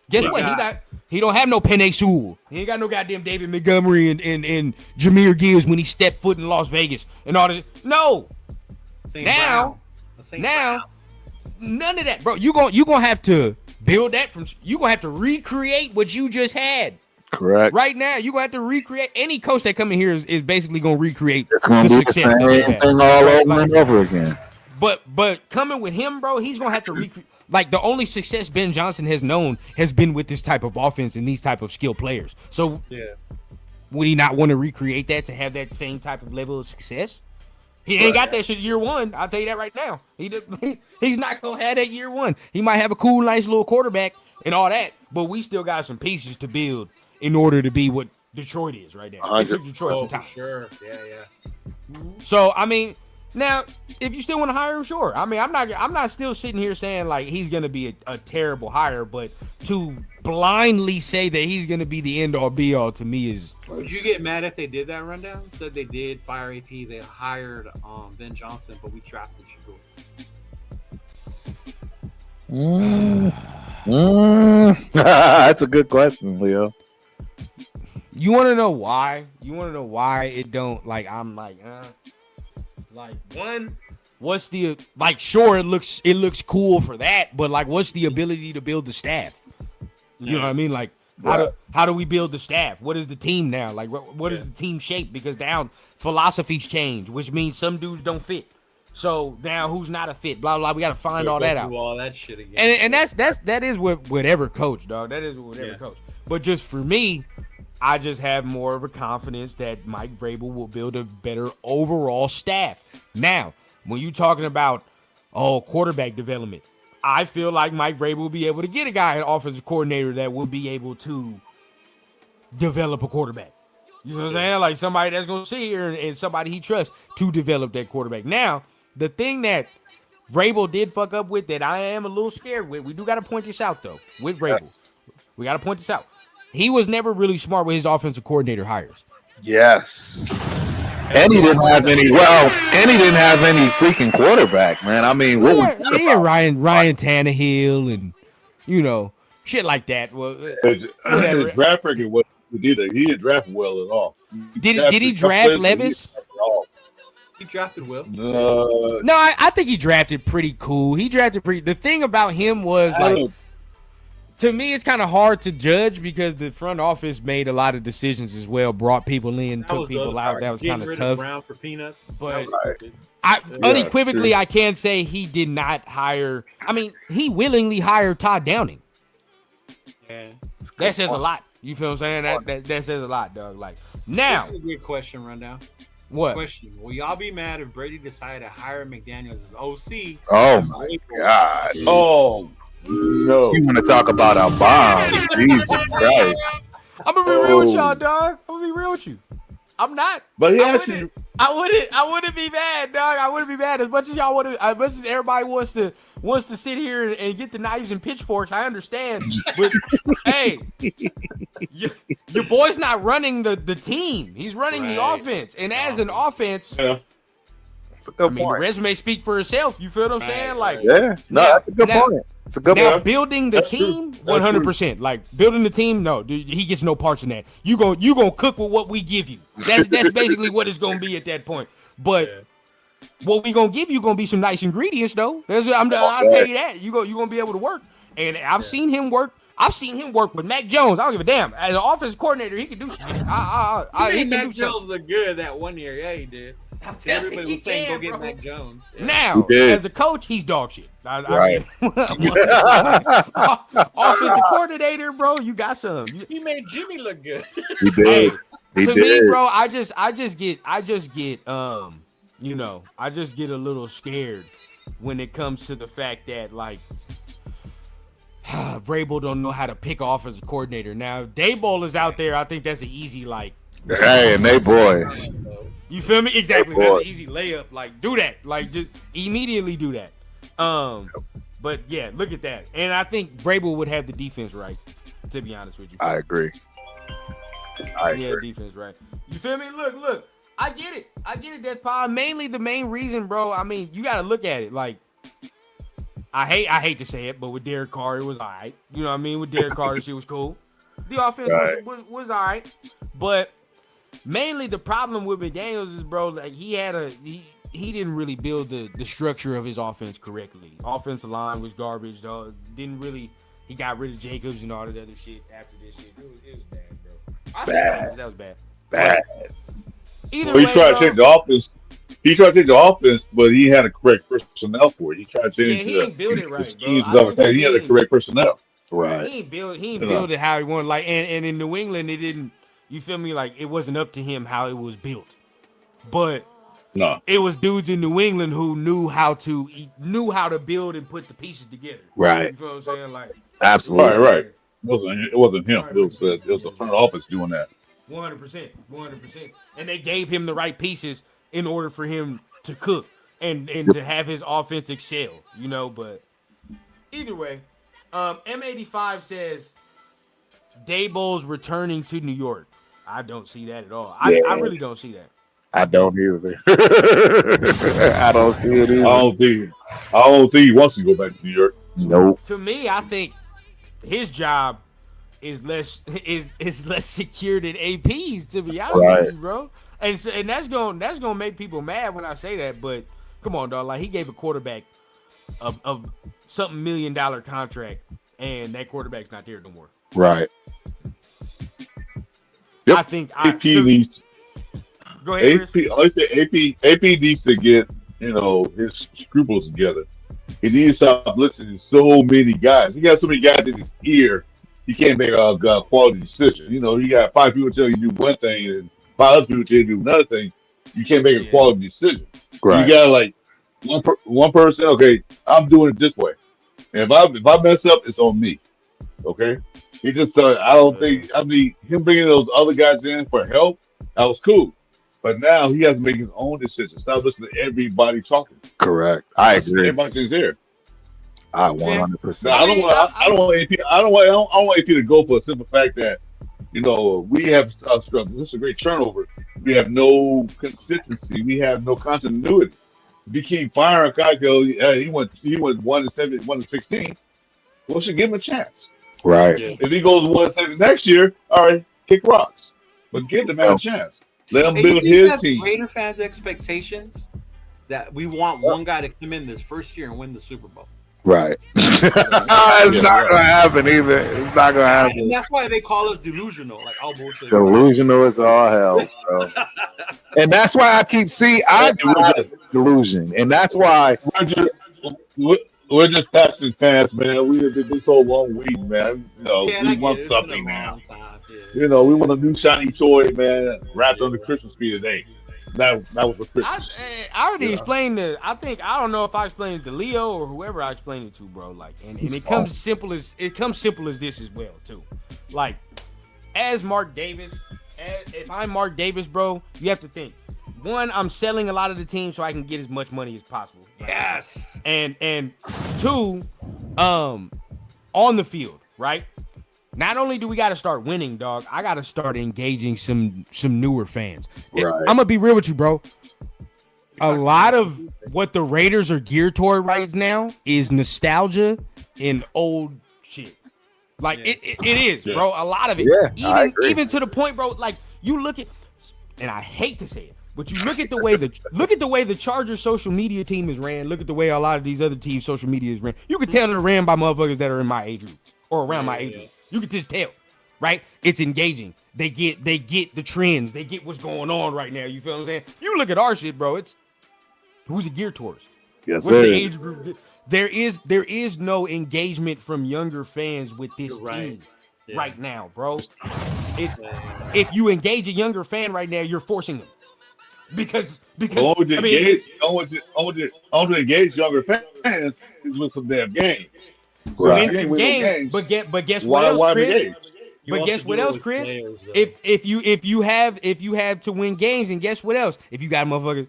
Guess what? He don't have no Penei Sewell. He ain't got no goddamn David Montgomery and Jahmyr Gibbs when he stepped foot in Las Vegas and all this. No. Now, none of that, bro. You gonna have to build that from. You gonna have to recreate what you just had. Correct. Right now, you gonna have to recreate. Any coach that come in here is basically gonna recreate. It's gonna be the same thing all over and over again. But coming with him, bro, he's gonna have to recreate. Like, the only success Ben Johnson has known has been with this type of offense and these type of skilled players. So, would he not want to recreate that to have that same type of level of success? He ain't got that shit year one. I'll tell you that right now. He's not going to have that year one. He might have a cool, nice little quarterback and all that, but we still got some pieces to build in order to be what Detroit is right now. It took Detroit some time. Sure. Yeah. So, I mean, now, if you still want to hire him, sure. I mean, I'm not still sitting here saying like he's gonna be a terrible hire, but to blindly say that he's gonna be the end all be all to me is. Would you get mad if they did that rundown? Said they did fire AP, they hired Ben Johnson, but we drafted Shakur. That's a good question, Leo. You want to know why? You want to know why it don't like? I'm like, like one, what's the like? Sure, it looks cool for that, but like, what's the ability to build the staff? You know what I mean? Like, how do we build the staff? What is the team now? Like, what is the team shape? Because now philosophies change, which means some dudes don't fit. So now who's not a fit? Blah blah. We got to find all that out. All that shit again. And that is with whatever coach, dog. That is with whatever coach. But just for me, I just have more of a confidence that Mike Vrabel will build a better overall staff. Now, when you're talking about quarterback development, I feel like Mike Vrabel will be able to get a guy, an offensive coordinator that will be able to develop a quarterback. You know what I'm saying? Like somebody that's going to sit here and somebody he trusts to develop that quarterback. Now, the thing that Vrabel did fuck up with that I am a little scared with, we do got to point this out, though, with Vrabel. Yes. We got to point this out. He was never really smart with his offensive coordinator hires. Yes. And he didn't have any freaking quarterback, man. I mean, what was that Ryan Tannehill and, shit like that. Well, his draft record was either. He didn't draft well at all. Did he draft Levis? He drafted well. No, I think he drafted pretty cool. The thing about him was like, to me, it's kind of hard to judge because the front office made a lot of decisions as well, brought people in, took people out. That was kind of tough. Brown for peanuts. But unequivocally, I can't say he did not hire. I mean, he willingly hired Todd Downing. Yeah, that says a lot. You feel what I'm saying? That says a lot, dog. Like now, this is a good question, Rundown. What question? Will y'all be mad if Brady decided to hire McDaniels as OC? Oh my God! Oh. No. You want to talk about a bomb? Jesus Christ! I'm gonna be real with y'all, dog. I'm gonna be real with you. I'm not. But he I wouldn't be mad, dog. I wouldn't be mad as much as y'all would. As much as everybody wants to sit here and get the knives and pitchforks. I understand, but hey, your boy's not running the team. He's running the offense, and as an offense, that's a good the point. resume speak for itself. You feel what I'm saying? Like, that's a good point. It's a good now point. building the team, 100%. Like building the team, no, dude, he gets no parts in that. You gonna cook with what we give you. That's basically what it's gonna be at that point. But what we gonna give you gonna be some nice ingredients though. I'll tell you that. You gonna be able to work. And I've seen him work. I've seen him work with Mac Jones. I don't give a damn. As an offense coordinator, he can do shit. He can Mac do Jones something. look good that 1 year. Yeah, he did. Everybody was saying go get Mac Jones. Yeah. Now, as a coach, he's dog shit. Right. Offensive coordinator, bro, you got some. He made Jimmy look good. He did. Me, bro, I just get a little scared when it comes to the fact that like Vrabel don't know how to pick offensive coordinator. Now, Daboll is out there. I think that's an easy like. Hey, and they boys. You feel me? Exactly. That's an easy layup. Like, do that. Like, just immediately do that. But yeah, look at that. And I think Vrabel would have the defense right. To be honest with you, I agree. Defense right. You feel me? Look. I get it. That's probably mainly the main reason, bro. I mean, you got to look at it. Like, I hate to say it, but with Derek Carr, it was all right. You know what I mean? With Derek Carr, shit was cool. The offense was all right, but. Mainly the problem with McDaniels is, bro, like he didn't really build the structure of his offense correctly. Offensive line was garbage, dog. He got rid of Jacobs and all that other shit after this shit. It was bad, bro. That was bad. Bad. Either way, he tried to change the offense. He tried to change the offense, but he had a correct personnel for it. He tried to change he ain't build it right, bro. He had the correct personnel. Right. He ain't build it how he wanted. Like, and in New England, it didn't. You feel me? Like, it wasn't up to him how it was built. But it was dudes in New England who knew how to build and put the pieces together. Right. You feel what I'm saying? Like, absolutely. Right. It wasn't him. It was the front office doing that. 100%. And they gave him the right pieces in order for him to cook and to have his offense excel, you know. But either way, M85 says Daboll's returning to New York. I don't see that at all. I really don't see that. I don't either. I don't see it either. I don't think he wants to go back to New York. Nope. To me, I think his job is less secure than AP's, to be honest with you, bro. And that's gonna make people mad when I say that. But come on, dog. Like, he gave a quarterback a something $1 million contract, and that quarterback's not there no more. Right. Yep. I think AP needs. Go ahead, AP needs to get his scruples together. He needs to stop listening to so many guys. He got so many guys in his ear. He can't make a quality decision. You got 5 people tell you to do one thing and 5 other people tell you to do another thing. You can't make a quality decision. Right. You got like one person. Okay, I'm doing it this way. And if I mess up, it's on me. Okay. He just started. Him bringing those other guys in for help, that was cool. But now he has to make his own decisions. Stop listening to everybody talking. Correct. I agree. Everybody's there. I 100%. I don't want AP. I don't want AP to go for a simple fact that we have struggled. This is a great turnover. We have no consistency. We have no continuity. If you keep firing Kyle, he went 1-7, 1-16. Well, should give him a chance. Right. If he goes 1-7 next year, all right, kick rocks. But give the man a chance. Let him build his team. Raider fans' expectations that we want one guy to come in this first year and win the Super Bowl. Right. It's not gonna happen either. It's not gonna happen. And that's why they call us delusional. Like, all bullshit. Delusional is all hell, bro. And that's why I keep delusion. And that's why we're just passing fast, man. We did this whole long week, man. We want something now. We want a new shiny toy, man, wrapped on the Christmas tree today. That was the Christmas. I already explained it. I don't know if I explained it to Leo or whoever I explained it to, bro. Like, and it comes simple as this as well, too. Like, as Mark Davis, if I'm Mark Davis, bro, you have to think. one, I'm selling a lot of the teams so I can get as much money as possible. Yes. And two, on the field, right? Not only do we got to start winning, dog, I got to start engaging some newer fans. Right. I'm gonna be real with you, bro. A lot of what the Raiders are geared toward right now is nostalgia and old shit. Like it is, bro. A lot of it. Yeah, even to the point, bro. Like you look at, and I hate to say it, but you look at the way the Chargers social media team is ran. Look at the way a lot of these other teams' social media is ran. You can tell they're ran by motherfuckers that are in my age group or around my age group. You can just tell, right? It's engaging. They get the trends. They get what's going on right now. You feel what I'm saying? You look at our shit, bro. It's who's it geared towards? Yes, what's sir. the age group? There is no engagement from younger fans with this team right now, bro. It's if you engage a younger fan right now, you're forcing them because I want to engage younger fans with some damn games. Right. Win some games, but guess what else, Chris? But guess what else, Chris? Players, If you have to win games, and guess what else? If you got motherfuckers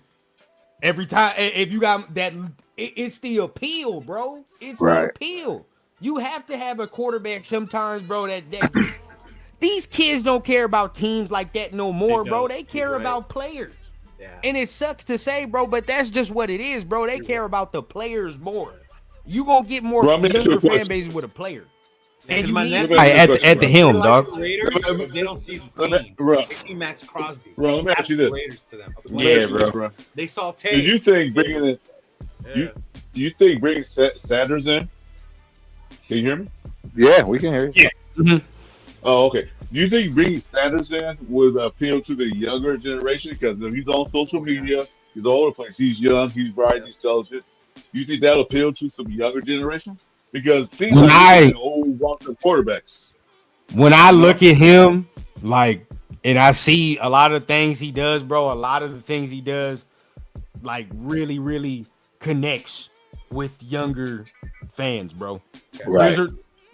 every time, if you got that, it's the appeal, bro. It's the appeal. You have to have a quarterback sometimes, bro. That these kids don't care about teams like that no more, bro. They care about players. Yeah. And it sucks to say, bro, but that's just what it is, bro. They care about the players more. You gonna get more younger fan bases with a player. And you need at the helm, dog. Raiders, they don't see the team. They see Max Crosby. Bro, let me ask you this. Raiders to them. Yeah, bro. They saw Tay. Do you think bringing it? Do you think bringing Sanders in? Can you hear me? Yeah, we can hear you. Yeah. Mm-hmm. Oh, okay. Do you think bringing Sanders in would appeal to the younger generation? Because if he's on social media, he's all over the place. He's young, he's bright, he's intelligent. Do you think that'll appeal to some younger generation? Because it seems like he's an old roster of quarterbacks. When I look at him, like, and I see a lot of things he does, bro, a lot of the things he does, like, really, really connects with younger fans, bro. Right.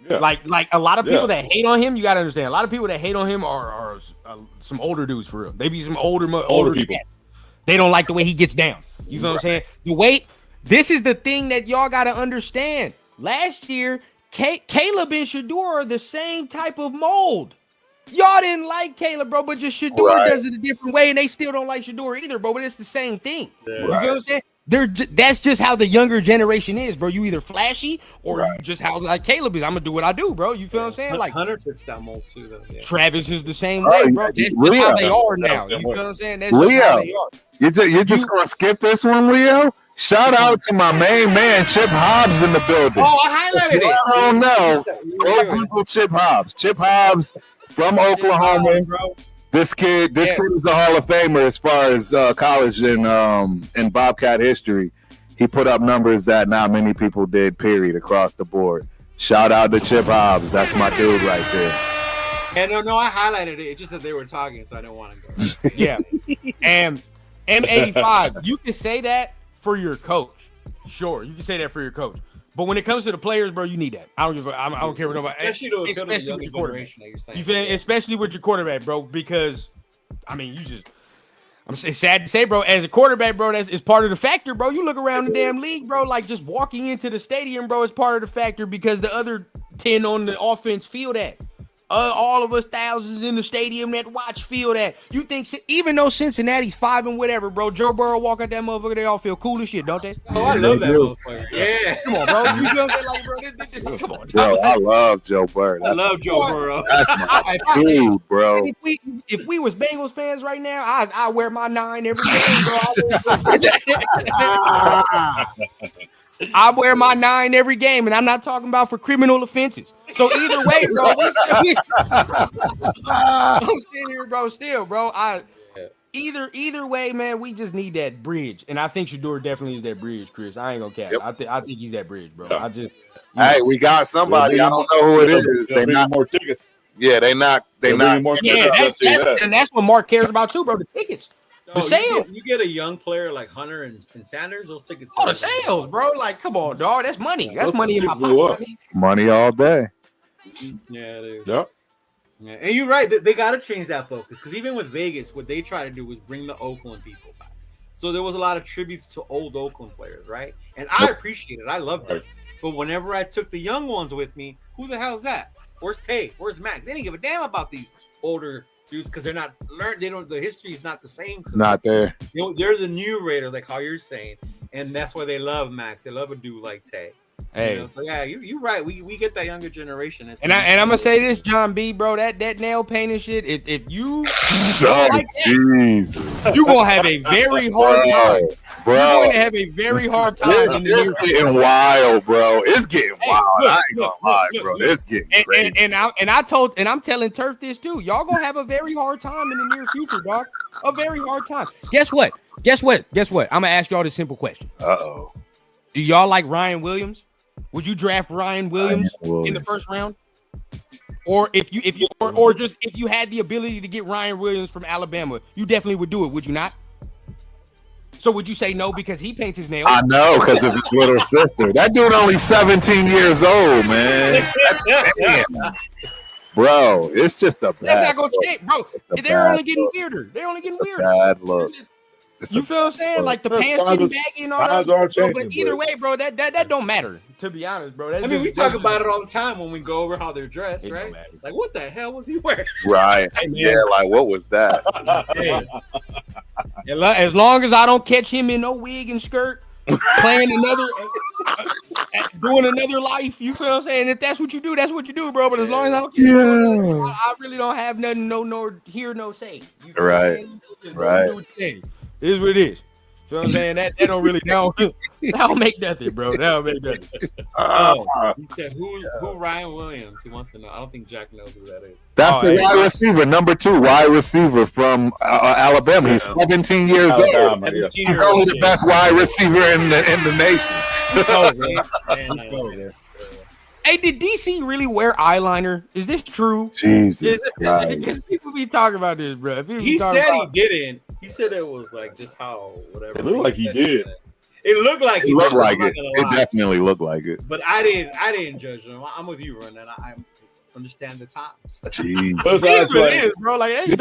Like a lot of people that hate on him, you gotta understand. A lot of people that hate on him are some older dudes for real. They be some older people. Cats. They don't like the way he gets down. You know what I'm saying? The way. This is the thing that y'all gotta understand. Last year, Caleb and Shador are the same type of mold. Y'all didn't like Caleb, bro, but just Shador does it a different way, and they still don't like Shador either, bro. But it's the same thing. You feel what I'm saying? That's just how the younger generation is, bro. You either flashy or you just how like Caleb is. I'm gonna do what I do, bro. You feel what I'm saying? Like Hunter fits that mold too, though. Yeah. Travis is the same way, bro. That's just how they are now. You feel what I'm saying? That's just how they are. You're just gonna skip this one, Leo? Shout out to my main man, Chip Hobbs, in the building. Oh, I highlighted it. I don't know. Go Google Chip Hobbs. Chip Hobbs from Oklahoma. This kid is a Hall of Famer as far as college and Bobcat history. He put up numbers that not many people did, period, across the board. Shout out to Chip Hobbs. That's my dude right there. Yeah, no, I highlighted it. It's just that they were talking, so I didn't want to go. Yeah. And M85, you can say that for your coach. Sure, you can say that for your coach. But when it comes to the players, bro, you need that. I don't care what nobody. Especially with your quarterback. You feel? Especially with your quarterback, bro, because I mean, I'm sad to say, bro, as a quarterback, bro, that's part of the factor, bro. You look around the damn league, bro, like just walking into the stadium, bro, is part of the factor because the other 10 on the offense feel that. All of us thousands in the stadium that watch feel that. You think even though Cincinnati's 5 and whatever, bro, Joe Burrow walk out that motherfucker, they all feel cool as shit, don't they? Oh, I love that motherfucker. Yeah. Come on, bro. You know what I'm saying? Like, bro, come on. Bro, I love Joe Burrow. I love Joe Burrow. That's my dude, bro. If we was Bengals fans right now, I wear my 9 every game, bro. I wear my 9 every game, and I'm not talking about for criminal offenses. So either way, bro, I'm sitting here, bro. Still, bro. Either way, man, we just need that bridge, and I think Shador definitely is that bridge, Chris. I ain't gonna cap. Yep. I think he's that bridge, bro. Hey, we got somebody. I don't know who it is. They not more tickets. Yeah, they not more tickets. And that's what Mark cares about too, bro. The tickets. The sales. You get a young player like Hunter and Sanders, those tickets. Oh, the sales, bro. Like, come on, dog. That's money. That's money in my pocket. Money all day. Yeah, it is. Yep. Yeah. And you're right. They got to change that focus because even with Vegas, what they try to do is bring the Oakland people back. So there was a lot of tributes to old Oakland players, right? And I appreciate it. I loved it. But whenever I took the young ones with me, who the hell's that? Where's Tay? Where's Max? They didn't give a damn about these older dudes because they're not learned. They don't. The history is not the same. It's not there. You know, they're the new Raiders, like how you're saying, and that's why they love Max. They love a dude like Tay. Hey, you know? So yeah, you're right. We get that younger generation. And I'm gonna say this, John B, bro, that nail painting shit. If you Oh, like Jesus, you're gonna have a very hard time. bro. You're going to have a very hard time. It's getting wild, bro. It's getting wild. Look, I ain't gonna lie, bro. It's getting crazy. And I'm telling Turf this too. Y'all gonna have a very hard time in the near future, dog. A very hard time. Guess what? I'm gonna ask y'all this simple question. Uh-oh. Do y'all like Ryan Williams? Would you draft Ryan Williams in the first round? Or if you had the ability to get Ryan Williams from Alabama, you definitely would do it, would you not? So would you say no because he paints his nails? I know, because of his little sister. That dude only 17 years old, man. Damn. Bro, it's just a bad That's not gonna look. change, bro. They're only getting weirder. They're only getting weirder. Bad look. You feel what I'm saying? Like the pants getting baggy and all that. Bro, but either way, bro, that don't matter. To be honest, bro. I mean, we talk about it all the time when we go over how they're dressed, right? Like, what the hell was he wearing? Right. Yeah, like what was that? As long as I don't catch him in no wig and skirt, playing doing another life, you feel what I'm saying? If that's what you do, that's what you do, bro. But as long as I don't catch him, I really don't have nothing, nor hear, no say. You feel Right. Right. It is what it is. You know what I'm saying? That don't really that'll make nothing, bro. That'll make nothing. He said, who Ryan Williams? He wants to know. I don't think Jack knows who that is. That's the wide receiver, number 2 wide receiver from Alabama. He's 17 years old. He's only the best wide receiver in the nation. Hey, did DC really wear eyeliner? Is this true? Jesus Christ. People be talking about this, bro. He said he didn't. He said it was like just how whatever. It looked like he did. It looked like It looked like it. It definitely looked like it. But I didn't judge him. I'm with you, Ron, and I understand the times. Jesus. It is, bro. Like that shit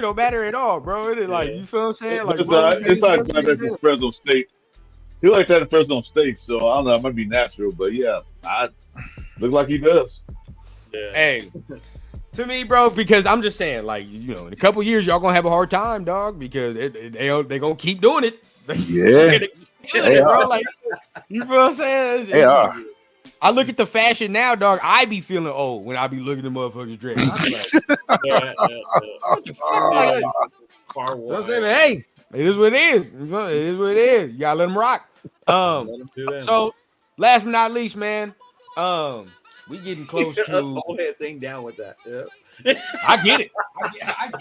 don't matter at all, bro. It is like you feel what I'm saying? Like it's like that's in Fresno State. He like that in Fresno State, so I don't know. It might be natural, but yeah, I look like he does. Yeah. Hey, to me, bro, because I'm just saying, like, you know, in a couple years, y'all gonna have a hard time, dog, because they gonna keep doing it. Yeah. Bro. Like, you feel what I'm saying? They are. I look at the fashion now, dog. I be feeling old when I be looking at motherfuckers dress. What the fuck? You know what I'm saying? Hey, it is what it is. It is what it is. You gotta let them rock. So last but not least, man, we getting close to. Old heads ain't down with that. Yeah. I get it. I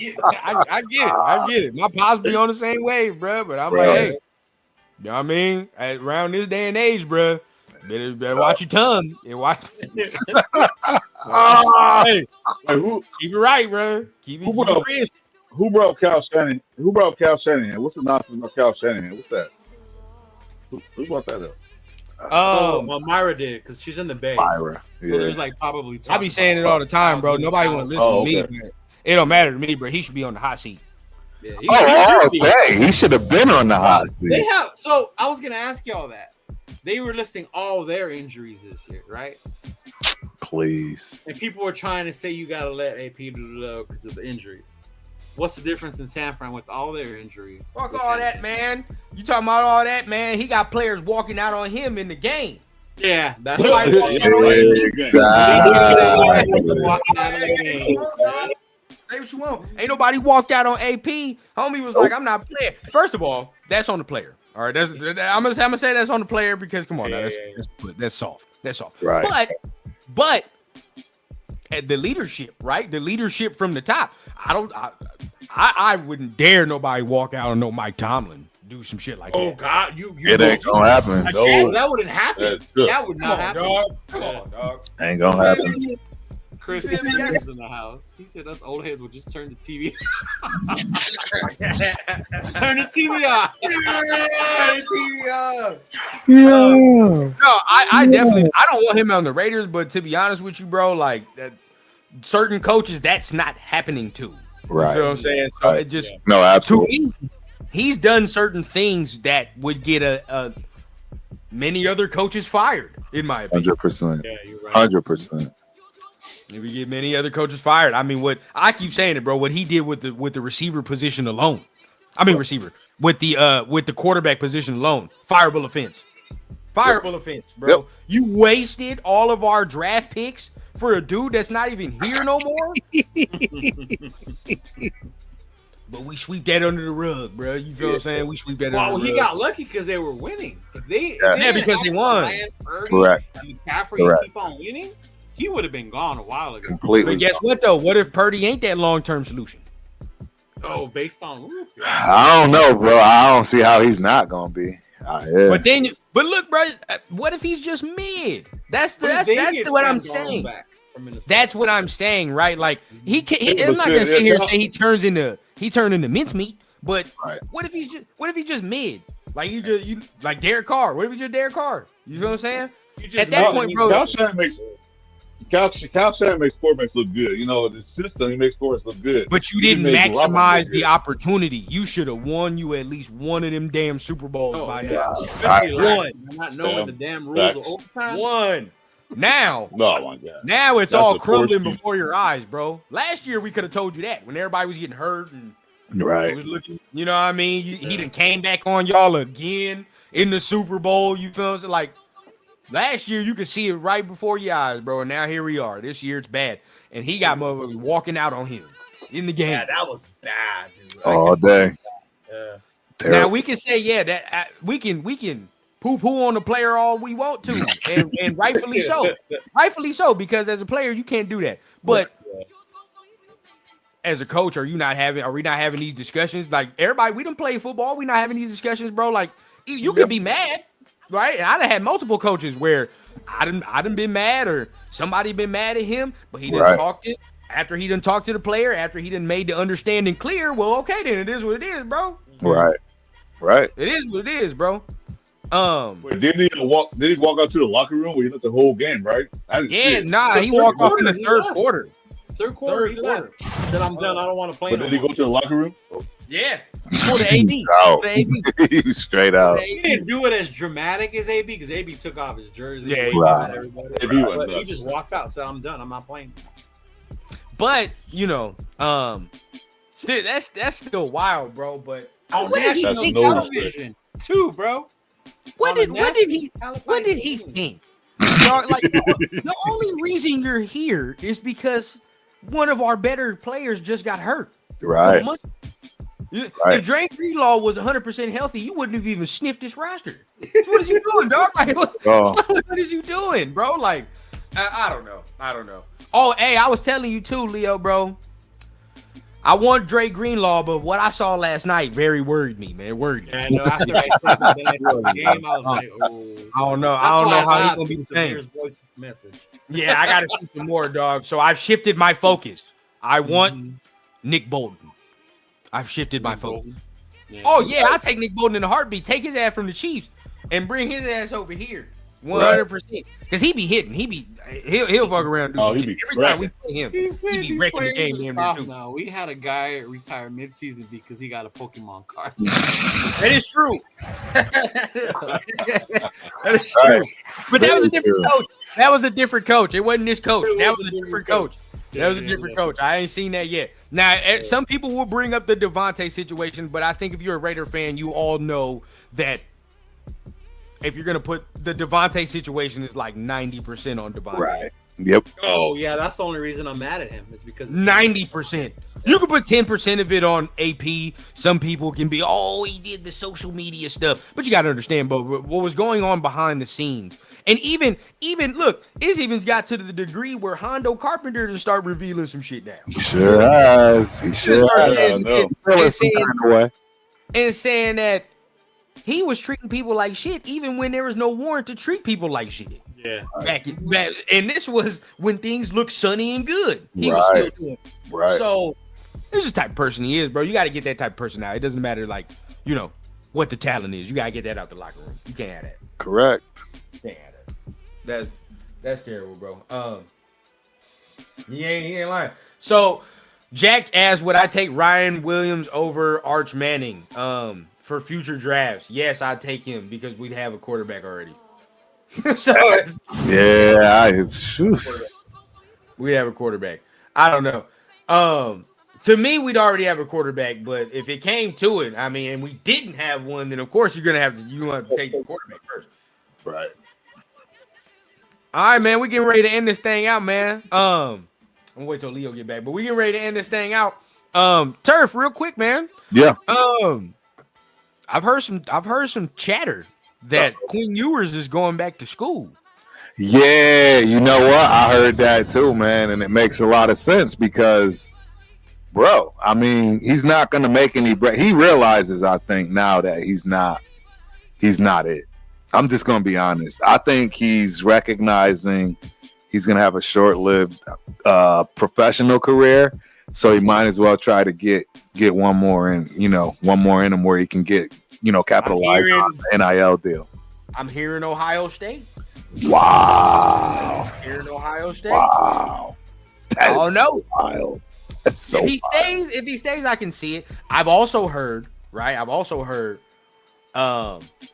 get it. My pops be on the same wave, bro. But I'm like, hey, you know what I mean? Around this day and age, bro, better watch your tongue and watch. Hey, keep it right, bro. Keep it crisp. Who brought Cal Shanahan? What's the nonsense about Cal Shanahan? What's that? Who brought that up? Well, Myra did because she's in the Bay. Myra. So there's like probably. I be saying it all the time, bro. Nobody want to listen to me. Okay. Man. It don't matter to me, bro. He should be on the hot seat. Yeah, He should have been on the hot seat. They have. So I was gonna ask y'all that. They were listing all their injuries this year, right? Please. And people were trying to say you gotta let AP do the because of the injuries. What's the difference in San Fran with all their injuries? Fuck all that, man. You talking about all that, man? He got players walking out on him in the game. Yeah, that's Nobody right. Walking out of the game. Say what you want. Ain't nobody walked out on AP. Homie was like, I'm not playing. First of all, that's on the player. All right, I'm gonna say that's on the player because come on, now, that's soft. That's soft. Right. But the leadership, right? The leadership from the top. I wouldn't dare nobody walk out on no Mike Tomlin do some shit like that. Oh God, you It ain't gonna happen. No. that wouldn't happen. That would not happen. Come on, dog. Ain't gonna happen. Chris is in the house. He said us old heads would just turn the TV. Turn the TV off. No, I definitely I don't want him on the Raiders, but to be honest with you, bro, like that certain coaches, that's not happening to. Right. You know what I'm saying? So it just no, absolutely. he's done certain things that would get a many other coaches fired, in my opinion. 100%. Yeah, you're right. 100%. If we get many other coaches fired, I mean, what I keep saying it, bro. What he did with the receiver position alone, receiver with the quarterback position alone, fireable offense, offense, bro. Yep. You wasted all of our draft picks for a dude that's not even here no more. But we sweep that under the rug, bro. You feel what I'm saying? We sweep that under the rug. Well, he got lucky because they were winning. If they because they won. Correct. And McCaffrey and keep on winning, he would have been gone a while ago. Completely. But guess what though? What if Purdy ain't that long-term solution? Oh, based on who? I don't know, bro. I don't see how he's not gonna be. Yeah. But look, bro. What if he's just mid? That's what I'm saying. That's what I'm saying, right? Like I'm not gonna sit here and say he turned into mincemeat. But what if he's just mid? Like you like Derek Carr. What if he's just Derek Carr? You feel what I'm saying? At that point, bro. Kyle Shanahan makes quarterbacks look good. You know, the system, he makes quarterbacks look good. But you didn't maximize the opportunity. You should have won you at least one of them damn Super Bowls by now. One. Not knowing the damn rules of overtime. One. Now, now it's all crumbling before your eyes, bro. Last year we could have told you that when everybody was getting hurt and was looking, you know what I mean? He done came back on y'all again in the Super Bowl. You feel what I'm like? Last year, you could see it right before your eyes, bro. And now here we are. This year, it's bad. And he got motherfuckers walking out on him in the game. Yeah, that was bad, dude. All day. Now, we can say, that we can poo-poo on the player all we want to. And rightfully so. Rightfully so, because as a player, you can't do that. But as a coach, are we not having these discussions? Like, everybody, we done play football. We not having these discussions, bro. Like, you could be mad. Right, and I'd have had multiple coaches where I done been mad or somebody been mad at him, but he done talked it after he done talked to the player, after he done made the understanding clear. Well, okay, then it is what it is, bro. Right. It is what it is, bro. Wait, did he walk out to the locker room where he left the whole game, right? He walked off in the third quarter. Third quarter, he left. Said, I'm done. I don't want to play. But did he go to the locker room? Yeah. For the AB. He's straight out. He didn't do it as dramatic as AB because AB took off his jersey. Yeah, he just walked out, said, I'm done. I'm not playing. But, still that's still wild, bro. But on national television too, bro. What did he think? Like the only reason you're here is because one of our better players just got hurt. Right. If Dre Greenlaw was 100% healthy, you wouldn't have even sniffed this roster. What is you doing, dog? Like, what is you doing, bro? Like, I don't know. Oh, hey, I was telling you too, Leo, bro. I want Dre Greenlaw, but what I saw last night very worried me, man. It worried me. Yeah, no, after I saw that game, I was like, oh. I don't know how he's gonna be the same. Voice message. Yeah, I gotta shoot some more, dog. So I've shifted my focus. I want Nick Bolton. I've shifted my focus. Yeah. Oh yeah, I'll take Nick Bolton in a heartbeat. Take his ass from the Chiefs and bring his ass over here. 100%. Because he be hitting. He'll fuck around. Every time we play him, he be wrecking the game. Now we had a guy retire mid-season because he got a Pokemon card. That is true. That is true. But that was a different coach. That was a different coach. It wasn't this coach. That was a different coach. That was a different coach. I ain't seen that yet. Now, some people will bring up the Devontae situation, but I think if you're a Raider fan, you all know that if you're going to put the Devontae situation is like 90% on Devontae. Right. Yep. Oh, yeah. That's the only reason I'm mad at him. It's because 90%. You can put 10% of it on AP. Some people can be, he did the social media stuff. But you got to understand, but what was going on behind the scenes. And even look, it's even got to the degree where Hondo Carpenter to start revealing some shit now. He sure has. He sure has. And saying that he was treating people like shit even when there was no warrant to treat people like shit. Yeah. Back, and this was when things looked sunny and good. He was still doing it. Right. So this is the type of person he is, bro. You got to get that type of person out. It doesn't matter, like, what the talent is. You got to get that out the locker room. You can't have that. Correct. You can't have that. That's terrible, bro. He ain't lying. So Jack asked, would I take Ryan Williams over Arch Manning for future drafts? Yes, I'd take him because we'd have a quarterback already. So we have a quarterback. I don't know. To me, we'd already have a quarterback, but if it came to it, I mean, and we didn't have one, then of course you're gonna have to take the quarterback first. Right. All right, man. We getting ready to end this thing out, man. I'm gonna wait till Leo get back, but we getting ready to end this thing out. Turf, real quick, man. Yeah. I've heard some chatter that Quinn Ewers is going back to school. Yeah, you know what? I heard that too, man, and it makes a lot of sense because, bro, I mean, he's not going to make any break. He realizes, I think, now that he's not it. I'm just going to be honest. I think he's recognizing he's going to have a short-lived professional career, so he might as well try to get one more in him where he can get, capitalize on the NIL deal. I'm hearing Ohio State. Wow. I'm hearing Ohio State. Wow. That is so wild. That's so if he stays, I can see it. I've also heard,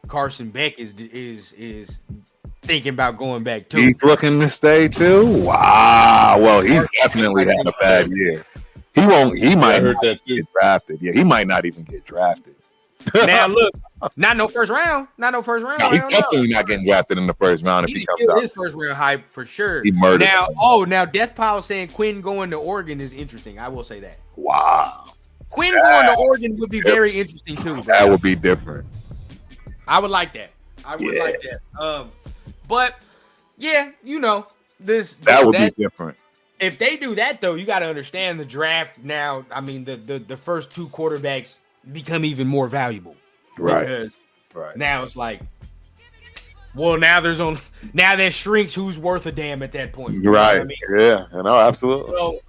Carson Beck is thinking about going back too. He's looking to stay too. Wow. Well, he's definitely had a bad year. He might not get drafted. Yeah, he might not even get drafted. Now look, not no first round. No, he's definitely not getting drafted in the first round if he comes out. His first round hype for sure. He murdered. Now Death Pile saying Quinn going to Oregon is interesting. I will say that. Wow. Quinn going to Oregon would be very interesting too. Bro. That would be different. I would like that. Like that. But yeah, that would be different. If they do that though, you got to understand the draft now. I mean, the first two quarterbacks become even more valuable, right? Because now it's like, well, now that shrinks who's worth a damn at that point, right? I mean? Yeah, absolutely. So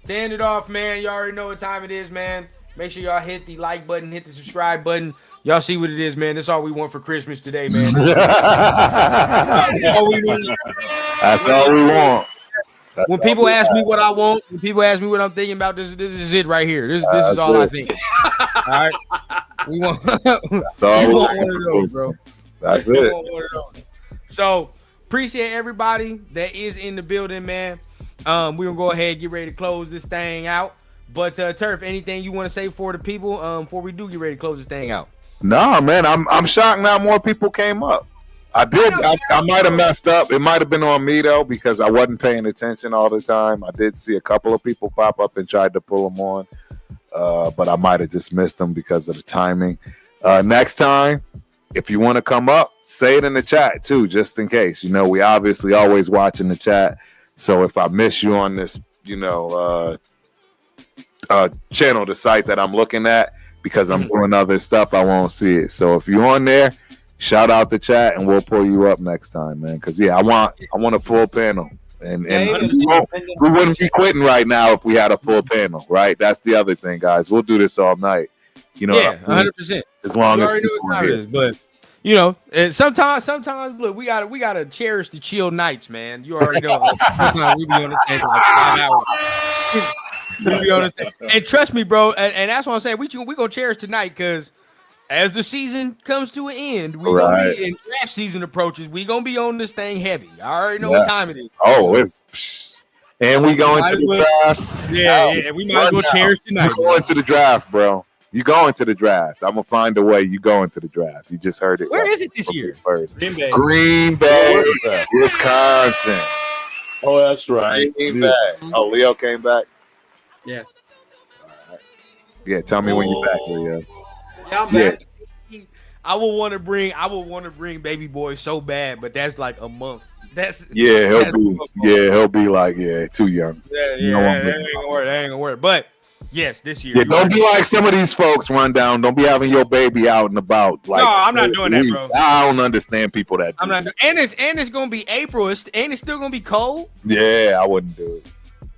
to end it off, man, you already know what time it is, man. Make sure y'all hit the like button, hit the subscribe button. Y'all see what it is, man. That's all we want for Christmas today, man. That's all we want. That's all we want. When people ask me what I want, when people ask me what I'm thinking about, this is it right here. This is all I think. All right, we want. That's all we want one of those, bro. That's it. So appreciate everybody that is in the building, man. We're gonna go ahead and get ready to close this thing out. But Turf, anything you want to say for the people before we do get ready to close this thing out? No, man, I'm shocked now more people came up. I might have messed up. It might have been on me though because I wasn't paying attention all the time. I did see a couple of people pop up and tried to pull them on, but I might have just missed them because of the timing. Next time, if you want to come up, say it in the chat too, just in case. We obviously always watching the chat. So if I miss you on this, channel, the site that I'm looking at, because I'm doing other stuff, I won't see it. So if you're on there, shout out the chat and we'll pull you up next time, man. Because I want a full panel, and we wouldn't be quitting right now if we had a full panel, right? That's the other thing, guys. We'll do this all night. 100%. As long you as already know what time it is, but. And sometimes look, we gotta cherish the chill nights, man. You already know. Sometimes we be on the stage for like 5 hours. And trust me, bro, and that's what I'm saying. We gonna cherish tonight because as the season comes to an end, we gonna be in draft season approaches. We gonna be on this thing heavy. I already know what time it is. Oh, and we going to the draft. Yeah, we might as well cherish tonight. We're going to the draft, bro. You going to the draft. I'm going to find a way you going to the draft. You just heard it. Where is it this year? First. Green Bay, Wisconsin. Oh, that's right. Green Bay. Oh, Leo came back? Yeah. All right. Yeah, tell me when you're back, Leo. Yeah, I'm back. I will want to bring Baby Boy so bad, but that's like a month. He'll be like too young. That ain't gonna work. But yes, this year. Yeah, don't be like some of these folks run down. Don't be having your baby out and about. Like, no, I'm not doing that, bro. I don't understand people that do. I'm not. And it's gonna be April. It's still gonna be cold. Yeah, I wouldn't do it.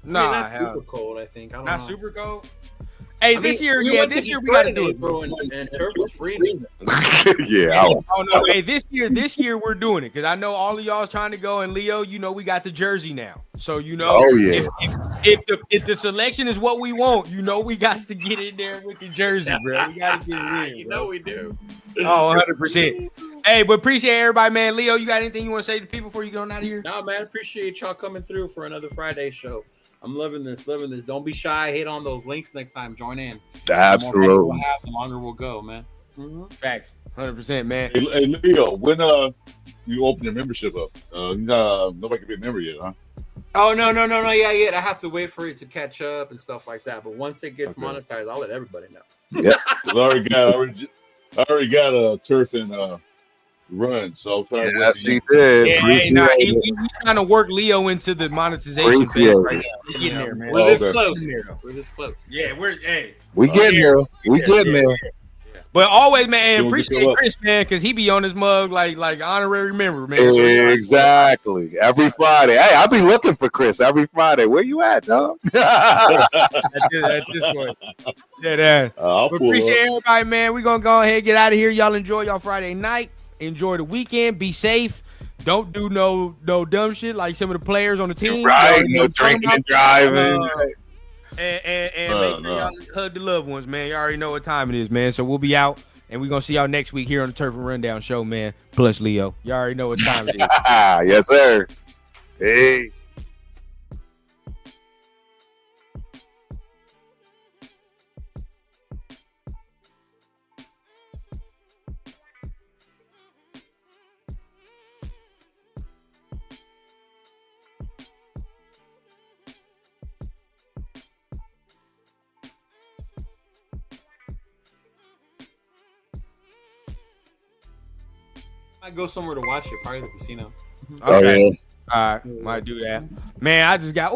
Nah, not super cold. I think. I don't know. Super cold. Hey, this year we got to do it, bro. And turf was freezing. Yeah, I was. Oh no, hey, this year we're doing it because I know all of y'all trying to go, and Leo, you know we got the jersey now, so you know. Oh yeah. If the selection is what we want, you know we got to get in there with the jersey, bro. We got to get it in. You know we do. Oh, 100%. Hey, but appreciate everybody, man. Leo, you got anything you want to say to people before you go out of here? No, man, appreciate y'all coming through for another Friday show. I'm loving this. Don't be shy. Hit on those links next time. Join in. Absolutely. The longer we'll go, man. Mm-hmm. Facts. 100%, man. Hey, Leo, when you open your membership up, nobody can be a member yet, huh? Oh no, yeah. I have to wait for it to catch up and stuff like that. But once it gets monetized, I'll let everybody know. Yeah. I already got a turf and run, so I was trying to Yes, he did. Yeah, hey, we trying to work Leo into the monetization phase right now. We're getting there, man. We're this close. We're this close. Yeah, we getting there. We getting there. But always, man, Don't appreciate get Chris, man, because he be on his mug like honorary member, man. Exactly. Every Friday. Hey, I be looking for Chris every Friday. Where you at, dog? At this point. Yeah, I'll appreciate everybody, man. We're going to go ahead and get out of here. Y'all enjoy y'all Friday night. Enjoy the weekend. Be safe. Don't do no dumb shit like some of the players on the team. Right. No drinking and driving. And make sure y'all hug the loved ones, man. You already know what time it is, man. So we'll be out, and we're going to see y'all next week here on the Turf and Rundown show, man. Plus Leo. You already know what time it is. Yes, sir. Hey. I go somewhere to watch it, probably the casino. Okay. All right, might do that. Man, I just got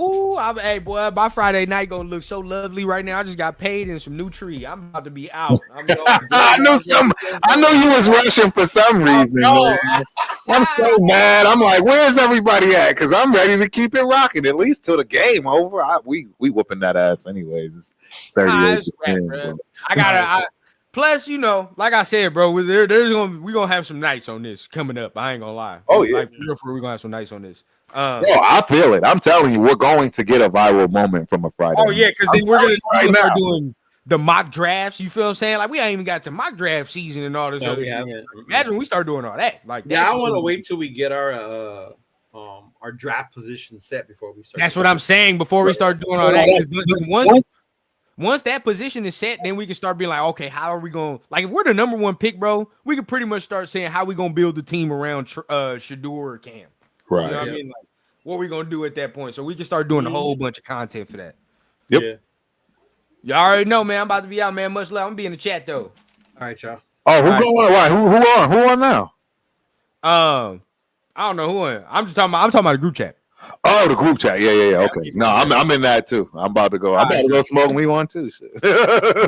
hey boy, my Friday night gonna look so lovely right now. I just got paid in some new tree. I'm about to be out. I know you was rushing for some reason. I'm so mad. I'm like, where's everybody at? Because I'm ready to keep it rocking at least till the game over. We whooping that ass anyways. It's 38. I gotta. Plus, you know, like I said, bro, we're gonna have some nights on this coming up. I ain't gonna lie. Oh yeah, like we're gonna have some nights on this. I feel it. I'm telling you, we're going to get a viral moment from a Friday. Oh yeah, because then we're gonna start doing the mock drafts. You feel what I'm saying? Like we ain't even got to mock draft season and all this other shit. Imagine we start doing all that. Like I want to wait till we get our draft position set before we start. That's what I'm saying. Before we start doing all that, once that position is set, then we can start being like, okay, how are we going? Like, if we're the number one pick, bro, we can pretty much start saying how we gonna build the team around Shador or Cam. Right. You know what I mean? Like, what we gonna do at that point? So we can start doing a whole bunch of content for that. Yep. Yeah. You already know, man. I'm about to be out, man. Much love. I'm gonna be in the chat though. All right, y'all. Oh, who going? Why? Who on now? I don't know who on. I'm talking about the group chat. Oh, the group chat. Yeah. Okay. No, I'm in that too. I'm about to go. I'm about to go smoke me one too. Shit.